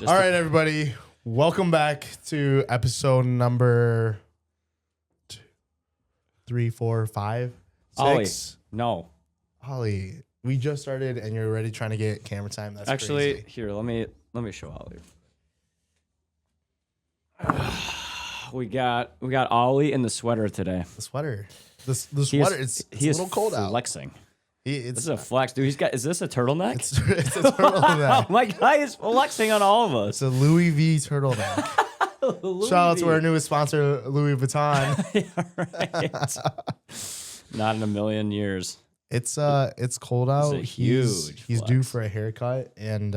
All right, everybody. Welcome back to episode number 3, 4, 5, 6. No. Ollie, we just started and you're already trying to get camera time. That's actually crazy. Here. Let me show Ollie. We got Ollie in the sweater today. The sweater. The sweater. It's a little cold out. Flexing. This is a flex, dude. Is this a turtleneck? It's a turtleneck. My guy is flexing on all of us. It's a Louis V turtleneck. Shout out to our newest sponsor, Louis Vuitton. Right. Not in a million years. It's cold out. He's flex. due for a haircut, and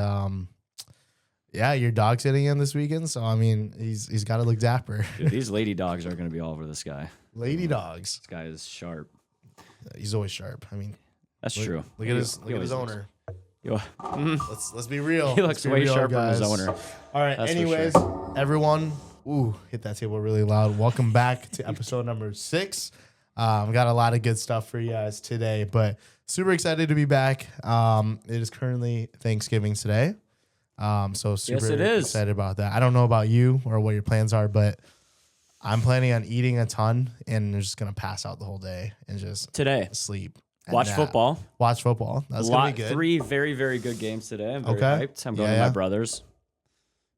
yeah, your dog's hitting him this weekend. So I mean, he's got to look dapper. Dude, these lady dogs are gonna be all over this guy. Lady dogs. This guy is sharp. He's always sharp. I mean, that's true. Look at his owner. Let's be real. He looks way sharper than his owner. All right. That's anyways, everyone, hit that table really loud. Welcome back to episode number 6. Got a lot of good stuff for you guys today, but super excited to be back. It is currently Thanksgiving today. So super excited about that. I don't know about you or what your plans are, but I'm planning on eating a ton and just going to pass out the whole day and just sleep. Watch football. Watch football. That's going to be good. 3 very, very good games today. I'm very hyped. I'm going to my brother's.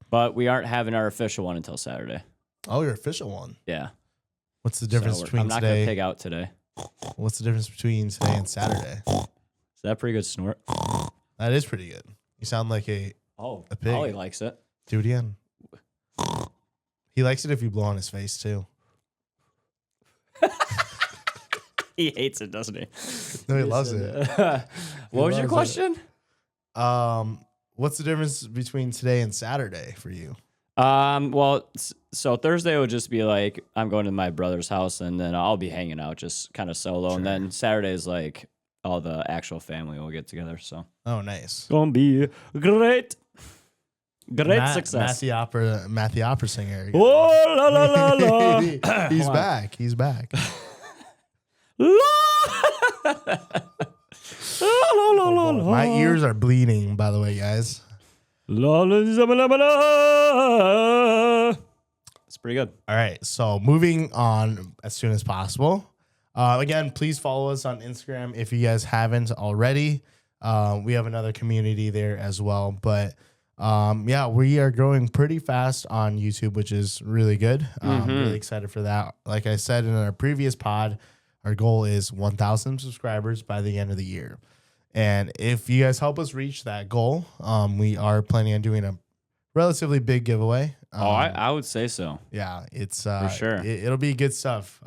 But we aren't having our official one until Saturday. Oh, your official one? Yeah. What's the difference between today? I'm not going to pig out today. What's the difference between today and Saturday? Is that a pretty good snort? That is pretty good. You sound like a pig. Ollie likes it. Do it again. He likes it if you blow on his face, too. He hates it, doesn't he? No, he loves it. What was your question? What's the difference between today and Saturday for you? Well, so Thursday would just be like, I'm going to my brother's house and then I'll be hanging out just kind of solo. Sure. And then Saturday is like all the actual family will get together. So. Oh, nice. Gonna be great. Great success. Matthew Opera singer. Oh, la, la, la, la. He's back. He's back. My ears are bleeding, by the way, guys. It's pretty good. All right, so moving on as soon as possible. Again, please follow us on Instagram if you guys haven't already. We have another community there as well. But yeah, we are growing pretty fast on YouTube, which is really good. Really excited for that. Like I said in our previous pod, our goal is 1,000 subscribers by the end of the year. And if you guys help us reach that goal, we are planning on doing a relatively big giveaway. I would say so. Yeah, it's for sure. It'll be good stuff.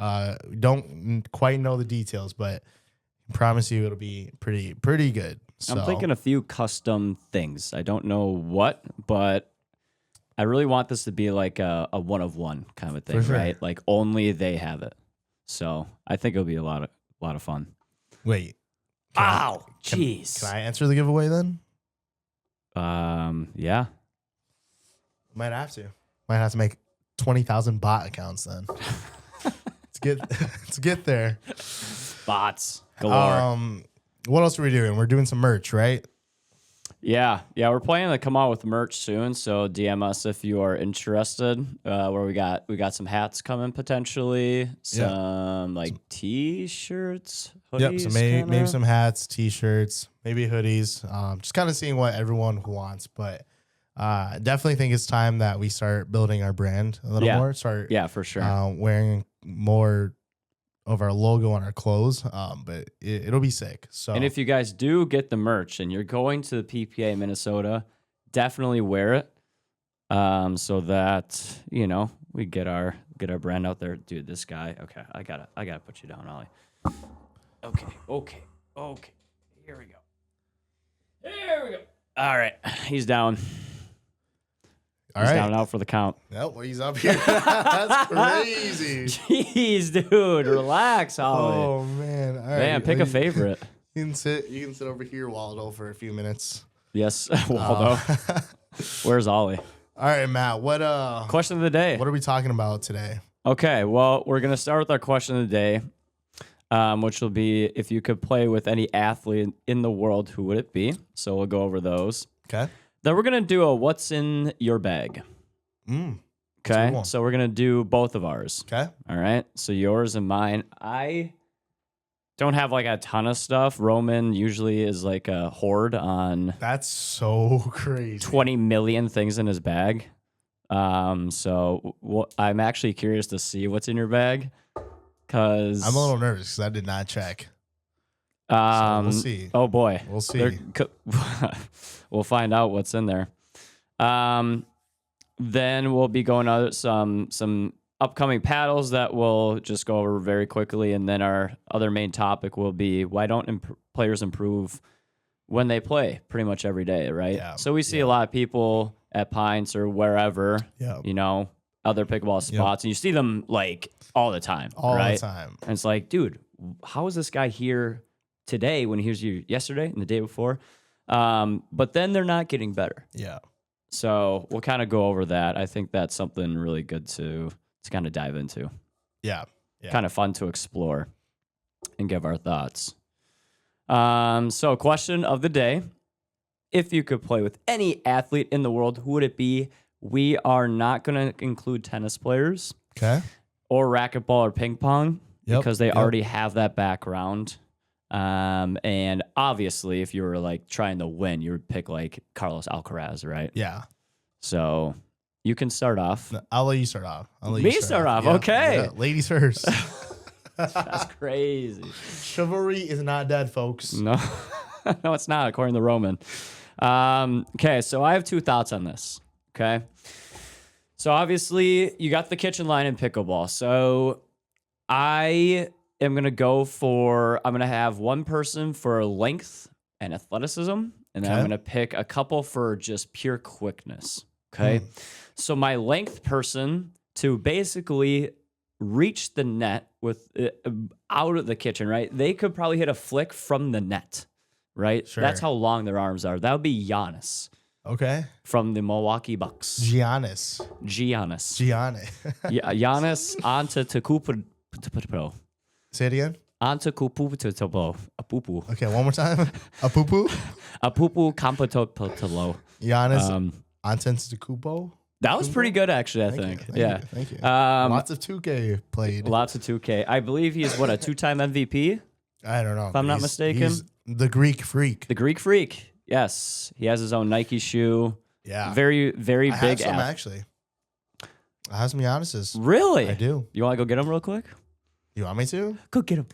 Don't quite know the details, but I promise you it'll be pretty good. So, I'm thinking a few custom things. I don't know what, but I really want this to be like a one of one kind of a thing, right? Like only they have it. So I think it'll be a lot of fun. Wait. Ow! Jeez. Can I answer the giveaway then? Yeah. Might have to make 20,000 bot accounts then. Let's get there. Bots galore. What else are we doing? We're doing some merch, right? Yeah, we're planning to come out with merch soon, so DM us if you are interested. Where we got some hats coming potentially, some like t-shirts, hoodies. Yep, so maybe some hats, t-shirts, maybe hoodies. Just kind of seeing what everyone wants, but definitely think it's time that we start building our brand a little more. For sure. Wearing more of our logo on our clothes, but it'll be sick. So, and if you guys do get the merch and you're going to the PPA Minnesota, definitely wear it, so that we get our brand out there. Dude, this guy. Okay, I gotta put you down, Ollie. Okay. Here we go. All right, he's down. He's down and out for the count. Nope, he's up here. That's crazy. Jeez, dude, relax, Ollie. Oh man, all right. Man, pick a favorite. You can sit over here, Waldo, for a few minutes. Yes, Waldo. Where's Ollie? All right, Matt. What question of the day? What are we talking about today? Okay, well, we're gonna start with our question of the day, which will be if you could play with any athlete in the world, who would it be? So we'll go over those. Okay. Then we're gonna do a what's in your bag. Okay, so we're gonna do both of ours. Okay. All right. So yours and mine. I don't have like a ton of stuff. Roman usually is like a hoard on That's so crazy. 20 million things in his bag. So I'm actually curious to see what's in your bag because I'm a little nervous because I did not check. So we'll see. Oh boy, We'll see. We'll find out what's in there. Then we'll be going to some upcoming paddles that we'll just go over very quickly, and then our other main topic will be why don't players improve when they play pretty much every day, right? Yeah. So we see a lot of people at Pints or wherever, you know, other pickleball spots, and you see them like all the time, right? The time. And it's like, dude, how is this guy here today when he was here yesterday and the day before? But then they're not getting better. Yeah. So we'll kind of go over that. I think that's something really good to kind of dive into. Yeah. Kind of fun to explore and give our thoughts. So question of the day. If you could play with any athlete in the world, who would it be? We are not going to include tennis players. Okay. Or racquetball or ping pong because they already have that background. And obviously, if you were like trying to win, you would pick like Carlos Alcaraz, right? Yeah. So you can start off. No, I'll let you start off. Start off. Yeah. Okay. Yeah. Ladies first. That's crazy. Chivalry is not dead, folks. No, no, it's not, according to Roman. Okay, so I have two thoughts on this. Okay. So obviously, you got the kitchen line in pickleball. So I am going to I'm going to have one person for length and athleticism, and then I'm going to pick a couple for just pure quickness. Okay. So my length person to basically reach the net with out of the kitchen, right? They could probably hit a flick from the net, right? Sure. That's how long their arms are. That would be Giannis. Okay. From the Milwaukee Bucks. Giannis. Giannis Antetokounmpo. Say it again. Antetokounmpo. Apupu. Okay, one more time. Apupu. Apupu Campotolo. Giannis Antetokounmpo. That was pretty good, actually, I think. Thank you. Lots of 2K played. Lots of 2K. I believe he's, a two-time MVP? I don't know. If I'm not mistaken. He's the Greek freak. The Greek freak. Yes. He has his own Nike shoe. Yeah. Very, very I big have some, actually. I have some Giannis's. Really? I do. You want to go get him real quick? You want me to? Go get him.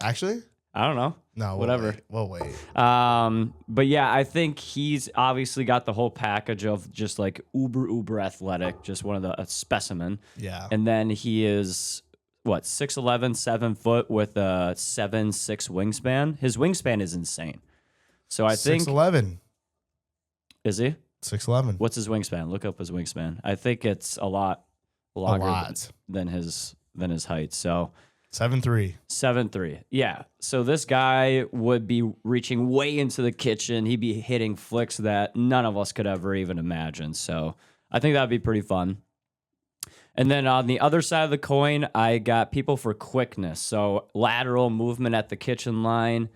Actually? I don't know. No, whatever. We'll wait. But yeah, I think he's obviously got the whole package of just like uber athletic, just one of a specimen. Yeah. And then he is 6'11", 7 foot with a 7'6" wingspan. His wingspan is insane. So I think 6'11". Is he? 6'11". What's his wingspan? Look up his wingspan. I think it's a lot longer than his height. So 7'3". 7'3". Yeah. So this guy would be reaching way into the kitchen. He'd be hitting flicks that none of us could ever even imagine. So I think that'd be pretty fun. And then on the other side of the coin, I got people for quickness. So lateral movement at the kitchen line.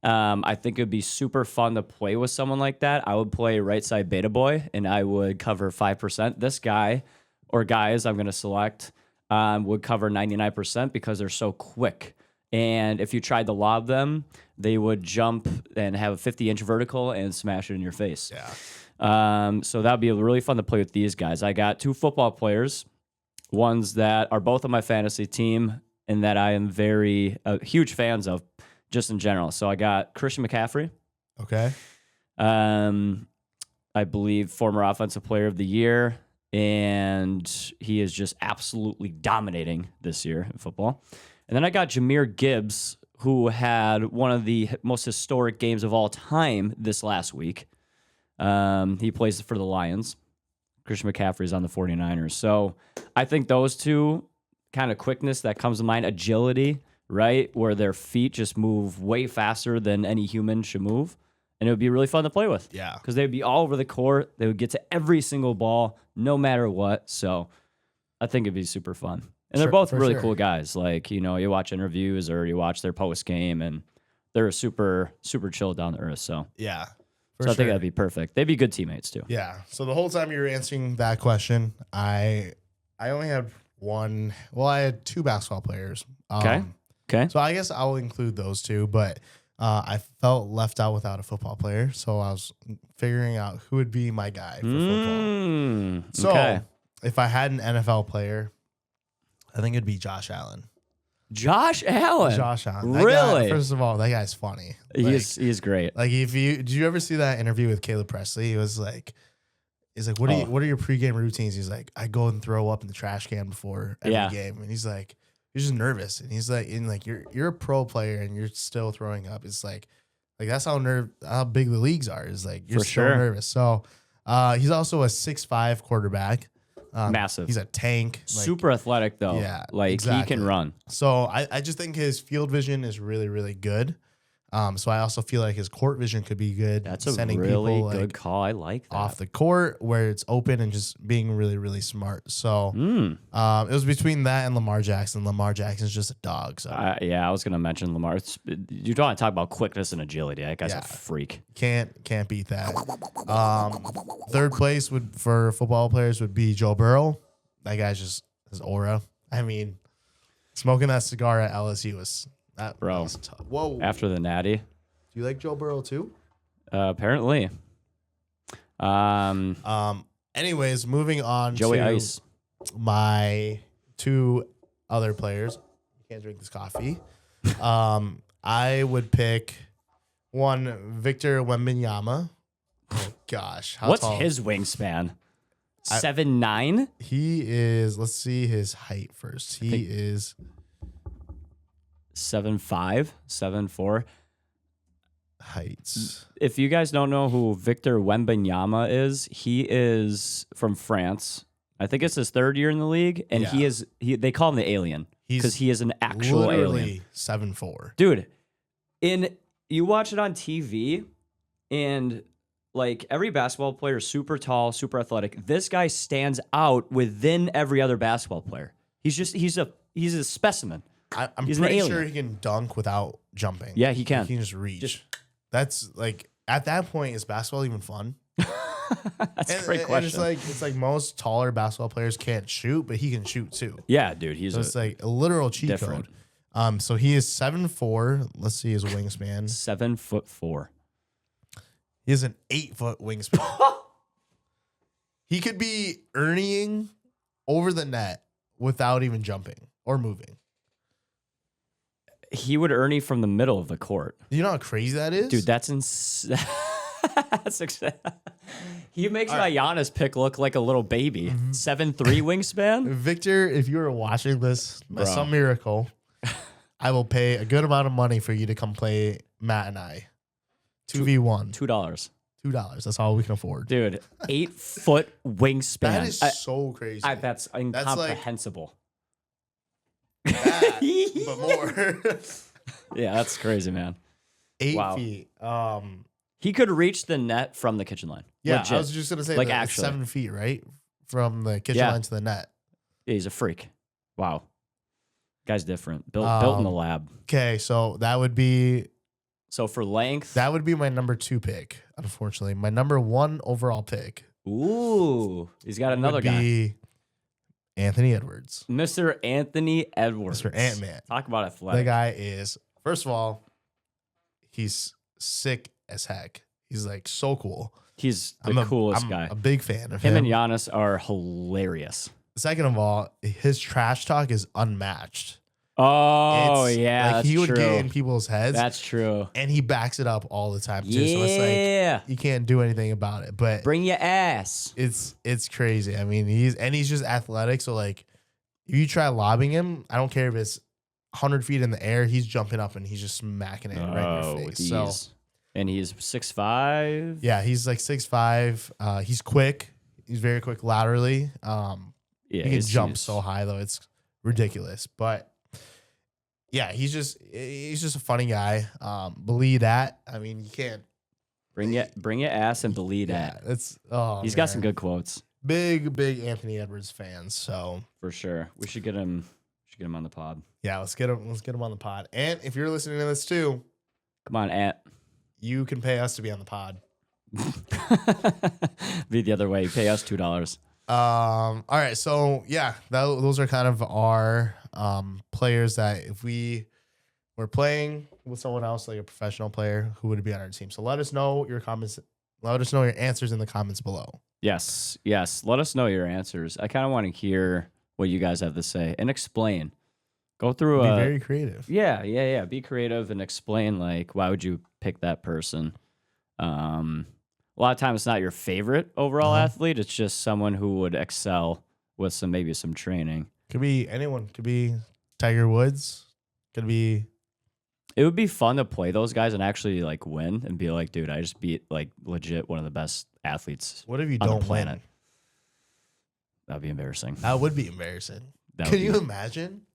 I think it'd be super fun to play with someone like that. I would play right side beta boy, and I would cover 5%. This guy or guys I'm going to select would cover 99% because they're so quick. And if you tried to lob them, they would jump and have a 50-inch vertical and smash it in your face. Yeah. So that'd be really fun to play with these guys. I got two football players, ones that are both on my fantasy team and that I am very huge fans of just in general. So I got Christian McCaffrey. Okay. I believe former offensive player of the year. And he is just absolutely dominating this year in football. And then I got Jahmyr Gibbs, who had one of the most historic games of all time this last week. He plays for the Lions. Christian McCaffrey is on the 49ers. So I think those two, kind of quickness that comes to mind, agility, right, where their feet just move way faster than any human should move. And it would be really fun to play with. Yeah. Because they would be all over the court. They would get to every single ball, no matter what. So I think it'd be super fun. And they're both really cool guys. Like, you watch interviews or you watch their post game, and they're super, super chill down to earth. So yeah. For So I think sure. that'd be perfect. They'd be good teammates too. Yeah. So the whole time you were answering that question, I only had one. Well, I had two basketball players. Okay. So I guess I'll include those two, but I felt left out without a football player. So I was figuring out who would be my guy for football. So Okay. if I had an NFL player, I think it'd be Josh Allen. Josh Allen. Josh Allen. That Really? Guy, first of all, that guy's funny. He's great. Like did you ever see that interview with Caleb Presley? He was like, he's like, what are your pregame routines? He's like, I go and throw up in the trash can before every game. And he's like, you're just nervous. And he's like, you're a pro player and you're still throwing up. It's like that's how big the leagues are. Is like you're so nervous. So he's also a 6'5" quarterback. Massive. He's a tank. Super athletic though. Yeah, Like exactly. he can run. So I just think his field vision is really, really good. So I also feel like his court vision could be good. That's a sending really people, good call. I like that. off the court where it's open and just being really, really smart. So it was between that and Lamar Jackson. Lamar Jackson's just a dog. So I was going to mention Lamar. You don't want to talk about quickness and agility. That guy's a freak. can't beat that. Third place for football players would be Joe Burrow. That guy's just his aura. I mean, smoking that cigar at LSU was that was tough. Whoa! After the natty. Do you like Joe Burrow too? Apparently. Anyways, moving on Joey to Ice. my two other players. You can't drink this coffee. I would pick one, Victor Wembanyama. Oh gosh, how What's tall? his wingspan? 7'9"? He is. Let's see his height first. He is 7'5", 7'4". heights. If you guys don't know who Victor Wembanyama is, he is from France. I think it's his third year in the league, and they call him the alien because he is an actual alien. 7'4". Dude, you watch it on TV, and like every basketball player is super tall, super athletic. This guy stands out within every other basketball player. He's a specimen. I'm He's pretty an sure alien. he can dunk without jumping. Yeah, he can. He can just reach. That's like at that point, is basketball even fun? That's a great question. And it's like most taller basketball players can't shoot, but he can shoot too. Yeah, dude, It's like a literal cheat different. code. So he is 7'4". Let's see his wingspan. 7'4". He has an 8-foot wingspan. He could be Ernieing over the net without even jumping or moving. He would Ernie from the middle of the court. You know how crazy that is? Dude, that's he makes my Giannis pick look like a little baby. 7'3" wingspan. Victor, if you are watching this, by some miracle, I will pay a good amount of money for you to come play Matt and I. 2v1. $2. $2. That's all we can afford. Dude, That 8-foot wingspan. is so crazy. That's incomprehensible. That, but more. Yeah, that's crazy, man. 8 feet. He could reach the net from the kitchen line. Yeah, Legit. I was just gonna say Like, like actually. 7 feet, right? From the kitchen line to the net. Yeah, he's a freak. Wow. Guy's different. Built in the lab. Okay, so that would be for length. my number 2 pick. Unfortunately, my number 1 overall pick. Ooh, he's got another would guy. be Anthony Edwards. Mr. Anthony Edwards. Mr. Ant-Man. Talk about athletic. The guy is, first of all, he's sick as heck. He's like so cool. He's the coolest guy. I'm a big fan of Him him. and Giannis are hilarious. Second of all, his trash talk is unmatched. Oh, It's yeah, like that's he would true. get in people's heads. That's true. And he backs it up all the time too. Yeah. So it's like you can't do anything about it. But Bring your ass. it's crazy. I mean, he's just athletic. So like if you try lobbing him, I don't care if it's 100 feet in the air, he's jumping up and he's just smacking it right in your face. So and he's 6'5". yeah, he's like 6'5". He's quick. He's very quick laterally. Yeah, he can jump so high though. It's ridiculous. But yeah, he's just a funny guy. Believe that. I mean, you can't bring your ass and believe yeah, that. He's got some good quotes. Big Anthony Edwards fans. So For sure. We should get him on the pod. yeah, let's get him on the pod. And if you're listening to this too, Come on, Ant. you can pay us to be on the pod. Be the other way. Pay us $2. All right. So yeah, those are kind of our players that if we were playing with someone else, like a professional player, who would be on our team. So let us know your comments. Let us know your answers in the comments below. Yes. Let us know your answers. I kind of want to hear what you guys have to say and explain. Go through Be very creative. Yeah. Be creative and explain, like, why would you pick that person? A lot of times it's not your favorite overall athlete. It's just someone who would excel with maybe some training. Could be anyone. Could be Tiger Woods. Could be. It would be fun to play those guys and actually like win and be like, dude, I just beat like legit one of the best athletes. What if you on don't the planet? win? That'd be embarrassing. That would be embarrassing. Can you imagine?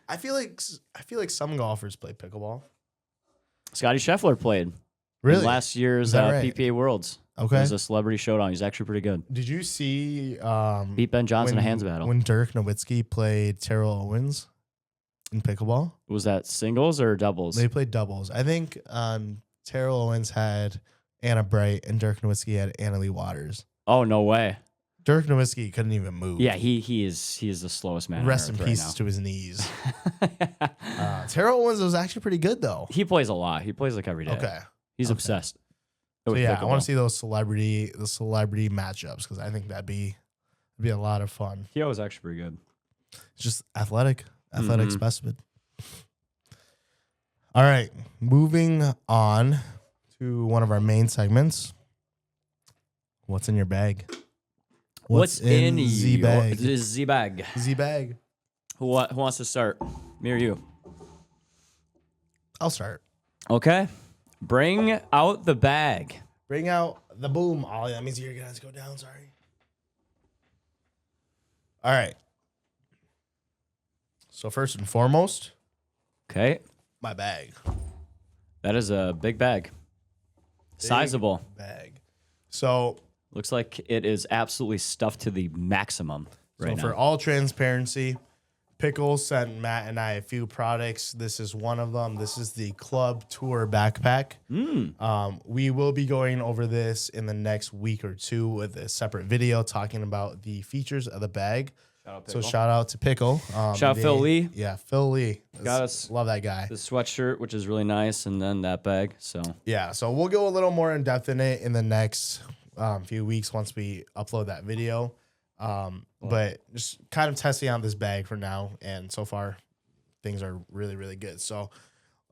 I feel like some golfers play pickleball. Scotty Scheffler played. Really? In last year's right? PPA Worlds. Okay. It was a celebrity showdown. He's actually pretty good. Did you see Beat Ben Johnson in a hands battle. when Dirk Nowitzki played Terrell Owens in pickleball? Was that singles or doubles? They played doubles. I think Terrell Owens had Anna Bright and Dirk Nowitzki had Anna Lee Waters. Oh, no way. Dirk Nowitzki couldn't even move. Yeah, he is the slowest man. Rest in on earth peace right to his knees. Terrell Owens was actually pretty good though. He plays a lot. He plays like every day. Okay. He's obsessed. So with yeah, I pickleball. want to see the celebrity matchups because I think that'd be a lot of fun. He was actually pretty good. It's just athletic specimen. All right, moving on to one of our main segments. What's in your bag? What's in the bag? Z bag? Z bag. Who wants to start? Me or you? I'll start. Okay. Bring out the bag. Bring out the boom, Ollie. That means you're gonna have to go down. Sorry. All right. So first and foremost, Okay. my bag. That is a big bag. Sizable. Bag. So Looks like it is absolutely stuffed to the maximum right now. for all transparency, Pickle sent Matt and I a few products. This is one of them. This is the Club Tour backpack. We will be going over this in the next week or two with a separate video talking about the features of the bag. Shout out to Pickle. Shout out Phil Lee. Yeah, Phil Lee. Got us. Love that guy. The sweatshirt, which is really nice, and then that bag. So Yeah, so we'll go a little more in depth in it in the next few weeks once we upload that video. But just kind of testing out this bag for now, and so far things are really, really good. So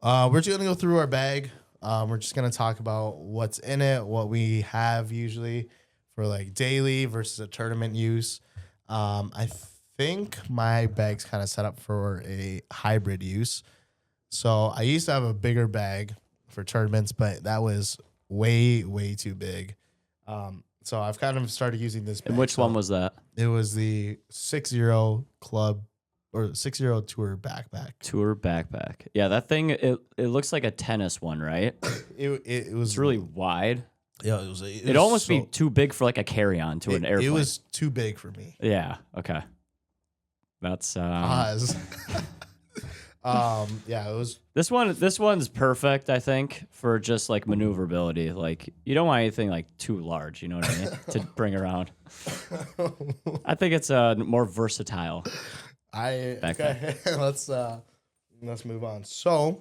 we're just gonna go through our bag. We're just gonna talk about what's in it, what we have usually for like daily versus a tournament use. I think my bag's kind of set up for a hybrid use. So I used to have a bigger bag for tournaments, but that was way, way too big. So I've kind of started using this bag. And which one was that? It was the 6-0 Club or 6-0 Tour backpack. Tour backpack. Yeah, that thing, it looks like a tennis one, right? It was It's really wide. Yeah, it was. It'd almost be too big for like a carry-on to an airplane. It was too big for me. Yeah. Okay. That's Pause. Yeah, it was. This one's perfect, I think, for just like maneuverability. Like you don't want anything like too large, you know what I mean, to bring around. I think it's more versatile. Okay. Let's move on. So,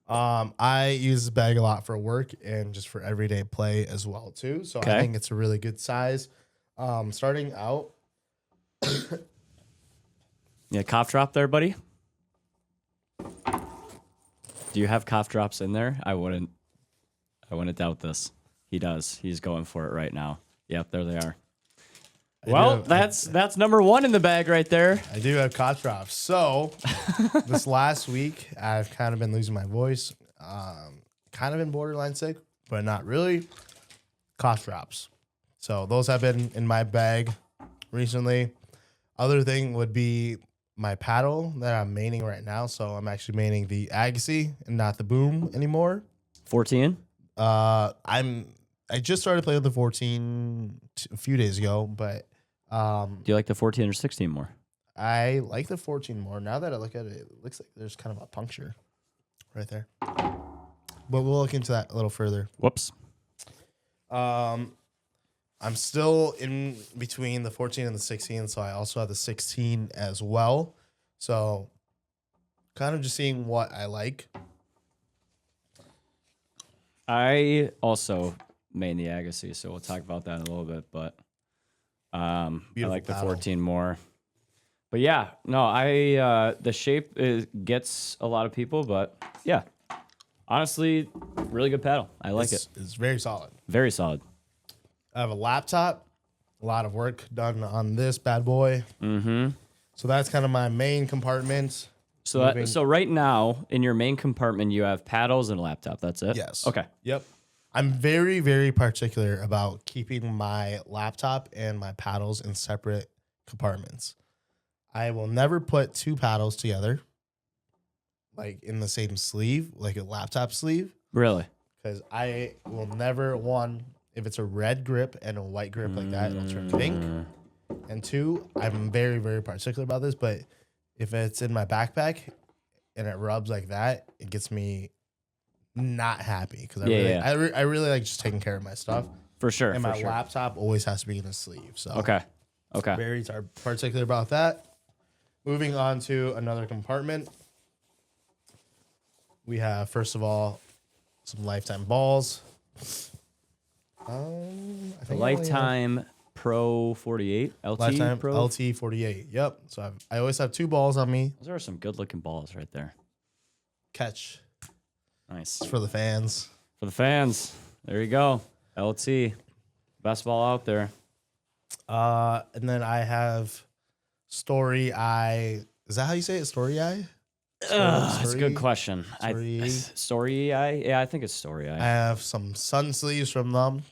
I use this bag a lot for work and just for everyday play as well too. So I think it's a really good size. Starting out. Yeah, cough drop there, buddy. Do you have cough drops in there? I wouldn't doubt this. He does. He's going for it right now. Yep, there they are. That's number one in the bag right there. I do have cough drops. So this last week, I've kind of been losing my voice. Kind of been borderline sick, but not really. Cough drops. So those have been in my bag recently. Other thing would be my paddle that I'm maining right now. So I'm actually maining the Agassi and not the Boom anymore. 14? I just started playing with the 14 a few days ago, but do you like the 14 or 16 more? I like the 14 more. Now that I look at it, it looks like there's kind of a puncture right there. But we'll look into that a little further. Whoops. I'm still in between the 14 and the 16, so I also have the 16 as well. So kind of just seeing what I like. I also main the Agassi, so we'll talk about that in a little bit. But I like the 14 more. But yeah, no, the shape gets a lot of people, but yeah, honestly, really good paddle. I like it. It's very solid. Very solid. I have a laptop, a lot of work done on this bad boy. Mm-hmm. So that's kind of my main compartment. So right now in your main compartment, you have paddles and a laptop. That's it? Yes. Okay. Yep. I'm very, very particular about keeping my laptop and my paddles in separate compartments. I will never put two paddles together, like in the same sleeve, like a laptop sleeve. Really? Because I will never, one, if it's a red grip and a white grip like that, it'll turn pink. And two, I'm very, very particular about this, but if it's in my backpack and it rubs like that, it gets me not happy because I really like just taking care of my stuff. For sure. And my laptop always has to be in a sleeve. So Okay. Very particular about that. Moving on to another compartment. We have, first of all, some Lifetime balls. I think Lifetime Pro 48, LT Lifetime Pro. LT 48. Yep. So I always have two balls on me. Those are some good looking balls right there. Catch. Nice. It's for the fans. For the fans. There you go. LT. Best ball out there. And then I have Story Eye. Is that how you say it? Story Eye? That's a good question. Story Eye? Yeah, I think it's Story Eye. I have some sun sleeves from them.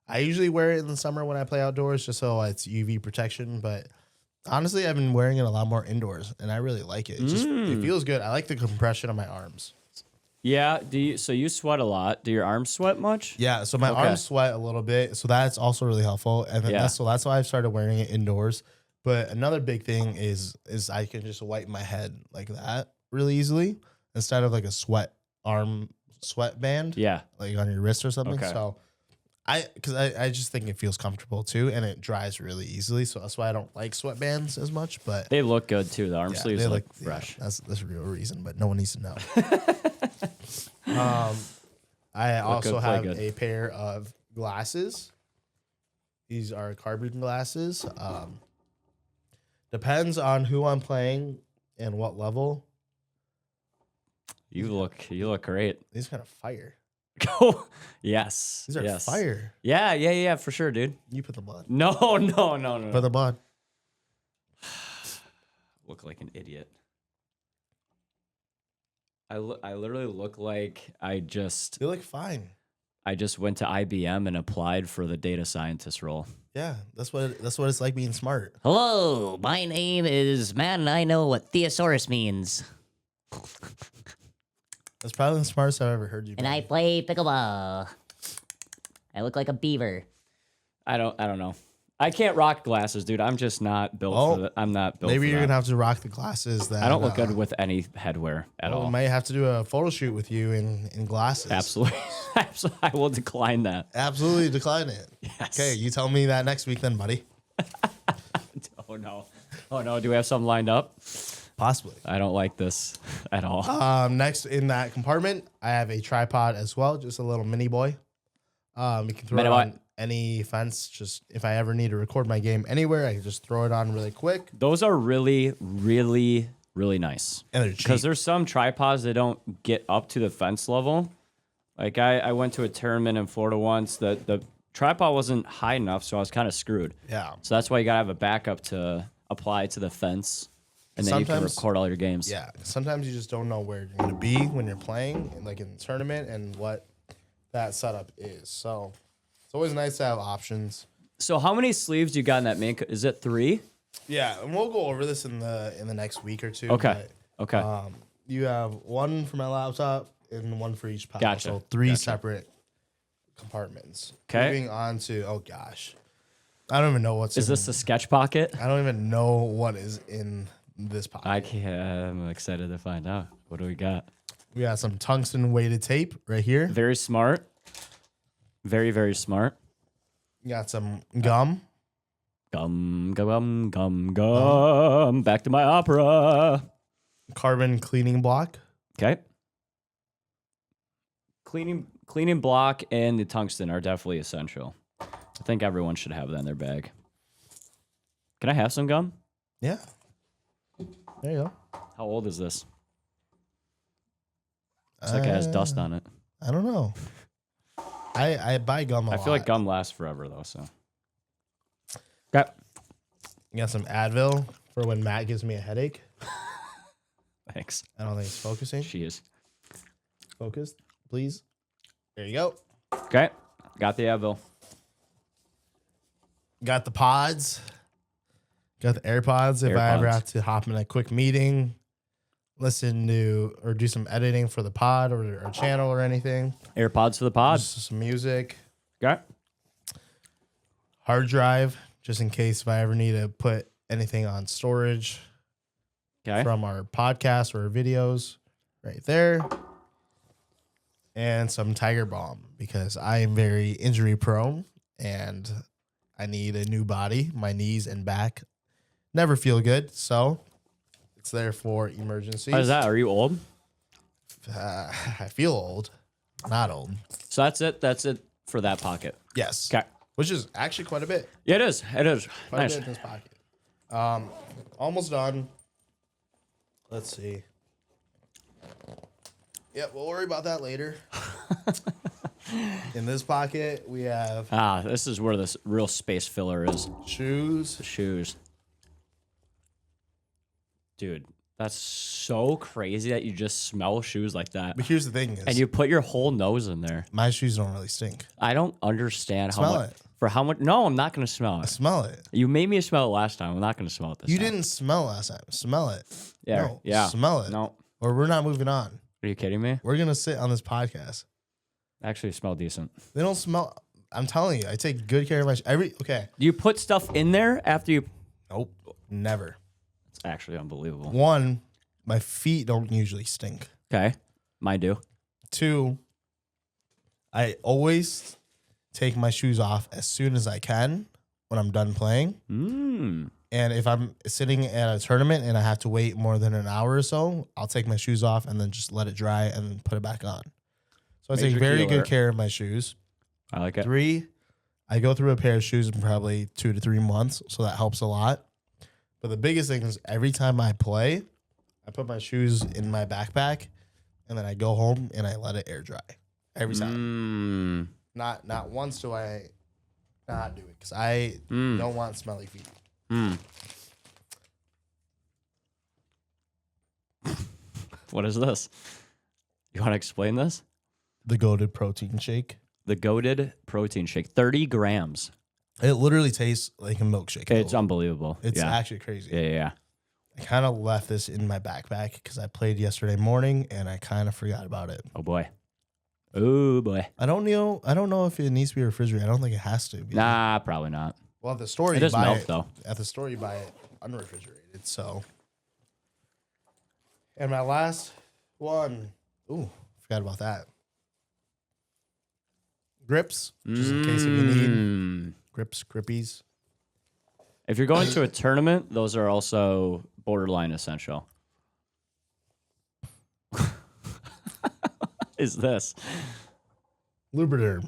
I usually wear it in the summer when I play outdoors just so it's UV protection, but honestly, I've been wearing it a lot more indoors and I really like it. It feels good. I like the compression on my arms. Yeah, so you sweat a lot. Do your arms sweat much? Yeah, so my arms sweat a little bit, so that's also really helpful. And then that's why I've started wearing it indoors. But another big thing is I can just wipe my head like that really easily instead of like a sweat band. Yeah. Like on your wrist or something. Okay. So I just think it feels comfortable too, and it dries really easily. So that's why I don't like sweatbands as much. But they look good too. The arm sleeves look fresh. Yeah, that's the real reason, but no one needs to know. I also have a pair of glasses. These are carbon glasses. Depends on who I'm playing and what level. You look great. These kind of fire. Oh, yes. These are fire. Yeah, for sure, dude. You put them on. No. Put them on. Look like an idiot. I literally look like You look fine. I just went to IBM and applied for the data scientist role. Yeah, that's what it's like being smart. Hello, my name is Matt, and I know what thesaurus means. That's probably the smartest I've ever heard you. And I play pickleball. I look like a beaver. I don't know. I can't rock glasses, dude. I'm just not built for that. I'm not built maybe for you're that. gonna have to rock the glasses. I don't look good with any headwear at all. We might have to do a photo shoot with you in glasses. Absolutely. I will decline that. Absolutely decline it. Yes. Okay, you tell me that next week then, buddy. Oh no. Do we have something lined up? Possibly. I don't like this at all. Next in that compartment, I have a tripod as well, just a little mini boy. You can throw it on any fence. Just if I ever need to record my game anywhere, I can just throw it on really quick. Those are really, really, really nice. And they're cheap. Because there's some tripods that don't get up to the fence level. Like I went to a tournament in Florida once. The tripod wasn't high enough, so I was kind of screwed. Yeah. So that's why you gotta have a backup to apply to the fence, and then you can record all your games. Yeah. Sometimes you just don't know where you're gonna be when you're playing, like in the tournament, and what that setup is. So it's always nice to have options. So how many sleeves do you got in that main? Is it 3? Yeah, and we'll go over this in the next week or two. Okay. But, okay. You have one for my laptop and one for each paddle. Gotcha. So 3 separate compartments. Okay. Moving on to I don't even know what's. Is this a sketch pocket? I don't even know what is in this pocket. I'm excited to find out. What do we got? We got some tungsten weighted tape right here. Very smart. Very, very smart. Got some gum. Gum. Back to my opera. Carbon cleaning block. Okay. Cleaning block and the tungsten are definitely essential. I think everyone should have that in their bag. Can I have some gum? Yeah. There you go. How old is this? Looks like it has dust on it. I don't know. I buy gum a lot. I feel like gum lasts forever though, so. Okay. You got some Advil for when Matt gives me a headache. Thanks. I don't think it's focusing. She is. Focused, please. There you go. Okay. Got the Advil. Got the pods. Got the AirPods if I ever AirPods. have to hop in a quick meeting, listen to or do some editing for the pod or channel or anything. AirPods for the pod. Just some music. Okay. Hard drive, just in case if I ever need to put anything on storage Okay. from our podcast or our videos. Right there. And some Tiger Balm because I am very injury prone and I need a new body. My knees and back never feel good, so it's there for emergencies. How is that? Are you old? I feel old, not old. So that's it. That's it for that pocket. Yes. Okay. Which is actually quite a bit. Yeah, it is. It is. Quite Nice. a bit in this pocket. Almost done. Let's see. Yeah, we'll worry about that later. In this pocket, we have This is where this real space filler is. shoes. Shoes. Dude, that's so crazy that you just smell shoes like that. But here's the thing: is And you put your whole nose in there. my shoes don't really stink. I don't understand how Smell much. it. For how much? No, I'm not going to smell I it. smell it. You made me smell it last time. I'm not going to smell it this You time. didn't smell last time. Smell it. Yeah. No, Yeah. Smell it. No. Or we're not moving on. Are you kidding me? We're gonna sit on this podcast. Actually, smell decent. They don't smell. I'm telling you, I take good care of my okay. Do you put stuff in there after you? Nope. Never. It's actually unbelievable. One, my feet don't usually stink. Okay. Mine do. Two, I always take my shoes off as soon as I can when I'm done playing. And if I'm sitting at a tournament and I have to wait more than an hour or so, I'll take my shoes off and then just let it dry and then put it back on. So I take Major very key good alert. care of my shoes. I like it. 3, I go through a pair of shoes in probably 2 to 3 months, so that helps a lot. But the biggest thing is every time I play, I put my shoes in my backpack and then I go home and I let it air dry every time. Not once do I not do it because I don't want smelly feet. What is this? You want to explain this? The goated protein shake. The goated protein shake, 30 grams. It literally tastes like a milkshake. It's unbelievable. It's yeah. actually crazy. Yeah. I kind of left this in my backpack because I played yesterday morning and I kind of forgot about it. Oh boy. Oh boy. I don't know if it needs to be refrigerated. I don't think it has to be. Nah, probably not. Well, at the store It you does buy melt it. though. At the store you buy it unrefrigerated. So. And my last one. Ooh, forgot about that. Grips, just in case if you need grips, grippies. If you're going to a tournament, those are also borderline essential. Is this? Lubriderm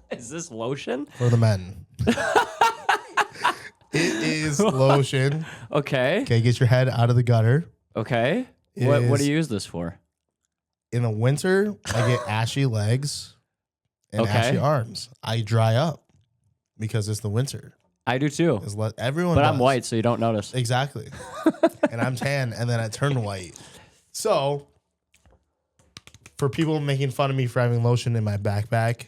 Is this lotion? for the men. It is lotion. Okay. Okay, get your head out of the gutter. Okay. It What do is- you use this for? In the winter, I get ashy legs and Okay. ashy arms. I dry up because it's the winter. I do too. Everyone But I'm does. white, so you don't notice. Exactly. And I'm tan, and then I turn white. So, for people making fun of me for having lotion in my backpack,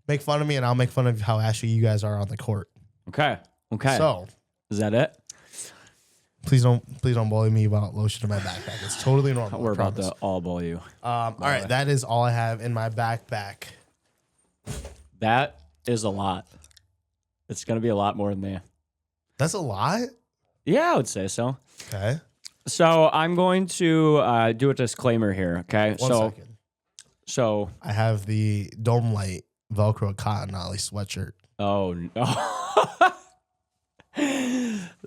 make fun of me, and I'll make fun of how ashy you guys are on the court. Okay. So, Is that it? please don't bully me about lotion in my backpack. It's totally normal. We're I about promise. to all ball you. All right, that is all I have in my backpack. That is a lot. It's going to be a lot more than me. That's a lot. Yeah, I would say so. Okay. So I'm going to do a disclaimer here, okay? One second. So I have the Dome Light Velcro cotton Ollie sweatshirt. oh no.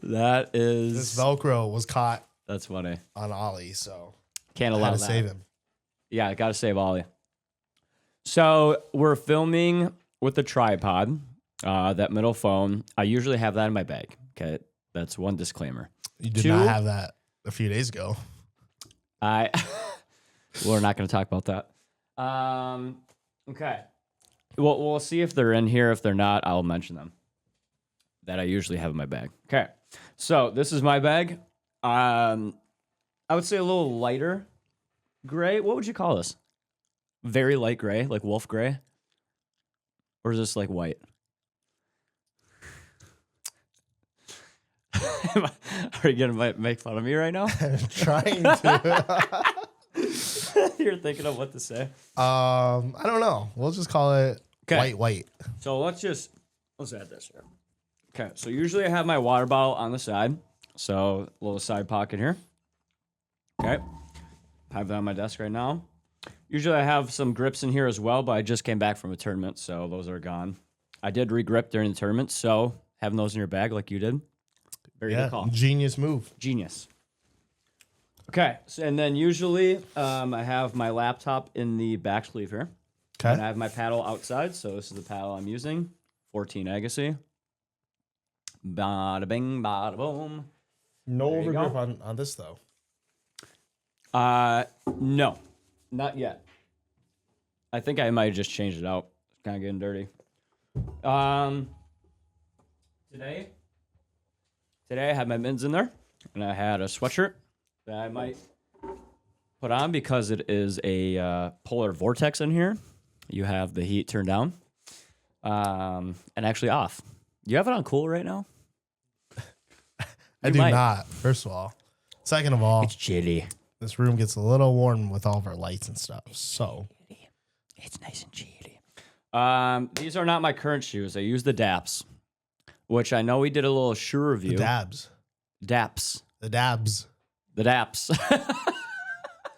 That is This Velcro was caught that's funny. on Ollie, so Can't I allow had to that. save him. Yeah, I gotta save Ollie. So we're filming with the tripod, that middle phone. I usually have that in my bag. Okay, that's one disclaimer. You did Two, not have that a few days ago. we're not gonna talk about that. Okay. Well, we'll see if they're in here. If they're not, I'll mention them. That I usually have in my bag. Okay, so this is my bag. I would say a little lighter gray. What would you call this? Very light gray, like wolf gray? Or is this like white? Are you going to make fun of me right now? I'm trying to. You're thinking of what to say. I don't know. We'll just call it white. So let's add this here. Okay, so usually I have my water bottle on the side. So a little side pocket here. Okay. I have that on my desk right now. Usually I have some grips in here as well, but I just came back from a tournament, so those are gone. I did re-grip during the tournament, so having those in your bag like you did, very good call. Genius move. Genius. Okay, so, and then usually I have my laptop in the back sleeve here. Okay. And I have my paddle outside, so this is the paddle I'm using. 14 Agassi. Bada bing, bada boom. No There you overgrip go. on this though. No, not yet. I think I might have just changed it out. It's kind of getting dirty. Today I had my mittens in there, and I had a sweatshirt that I might put on because it is a polar vortex in here. You have the heat turned down, and actually off. You have it on cool right now? I do might. not. First of all. Second of all, It's chilly. this room gets a little warm with all of our lights and stuff. So It's nice and chilly. These are not my current shoes. I use the DAPS, which I know we did a little shoe review. the dabs. DAPS. The dabs. The DAPS.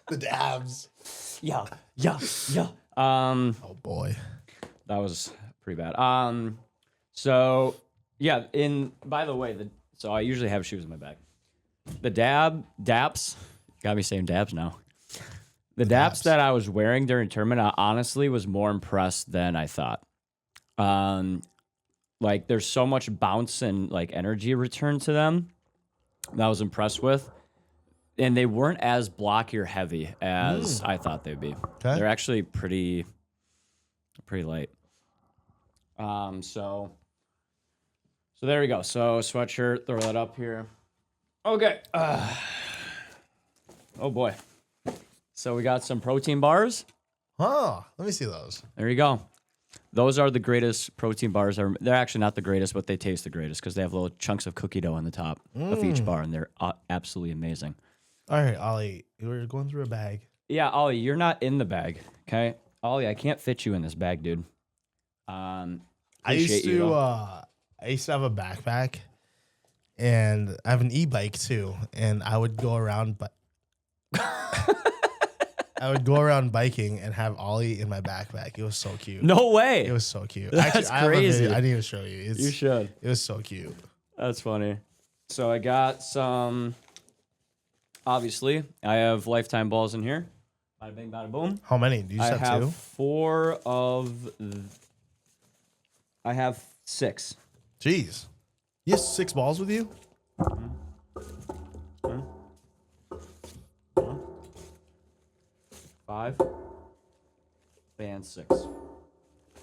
The dabs. Yeah. Oh boy. That was pretty bad. So yeah, by the way, so I usually have shoes in my bag. The DAPS, got me saying dabs now. The DAPS that I was wearing during tournament, I honestly was more impressed than I thought. Like there's so much bounce and like energy return to them that I was impressed with. And they weren't as blocky or heavy as I thought they'd be. Okay. They're actually pretty light. So there we go. So sweatshirt, throw that up here. Okay. Oh boy. So we got some protein bars. Oh, let me see those. There you go. Those are the greatest protein bars. They're actually not the greatest, but they taste the greatest because they have little chunks of cookie dough on the top of each bar, and they're absolutely amazing. All right, Ollie, we're going through a bag. Yeah, Ollie, you're not in the bag, okay? Ollie, I can't fit you in this bag, dude. I Appreciate used you, to though. I used to have a backpack, and I have an e-bike too, and I would go around, but I would go around biking and have Ollie in my backpack. It was so cute. No way. It was so cute. That's I have a crazy. video. I need to show you. You should. It was so cute. That's funny. So I got some. Obviously, I have lifetime balls in here. Bada bing, bada boom. How many? Do you I just have have 2? 4 of. I have 6. Jeez. You have 6 balls with you? 5 and 6.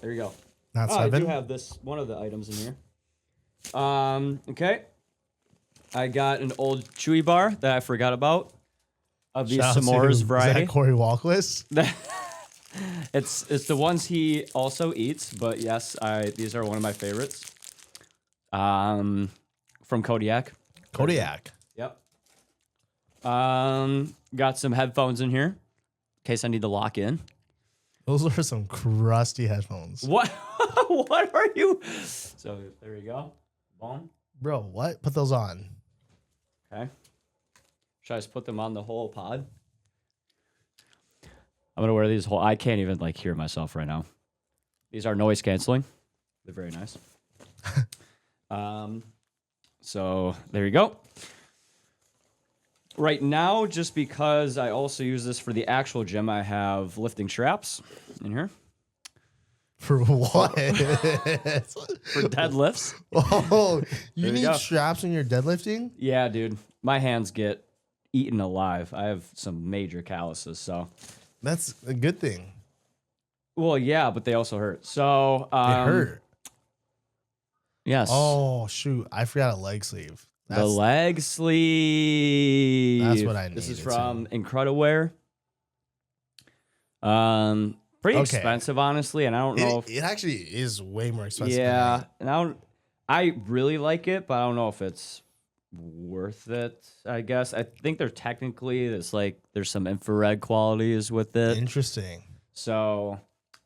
There you go. Not I 7? do have this one of the items in here. Okay. I got an old Chewy bar that I forgot about of the Shout out to- s'mores Is variety. that Corey Walkless? It's the ones he also eats, but yes, these are one of my favorites. From Kodiak. Kodiak. Yep. Got some headphones in here in case I need to lock in. Those are some crusty headphones. What? What are you? So there you go. Boom. Bro, what? Put those on. Okay. Should I just put them on the whole pod? I'm gonna wear these whole. I can't even like hear myself right now. These are noise canceling. They're very nice. So there you go. Right now, just because I also use this for the actual gym, I have lifting straps in here For what? for deadlifts. Oh, you There you need go. straps when you're deadlifting? Yeah, dude. My hands get eaten alive. I have some major calluses, so. That's a good thing. Well, yeah, but they also hurt. So It hurt. Yes. Oh, shoot. I forgot a leg sleeve. The leg sleeve. That's what I This is needed, from Incrediwear. Pretty Okay. expensive, honestly, and I don't know if It actually is way more expensive. yeah, and I really like it, but I don't know if it's worth it. I guess I think they're technically it's like there's some infrared qualities with it. Interesting. So,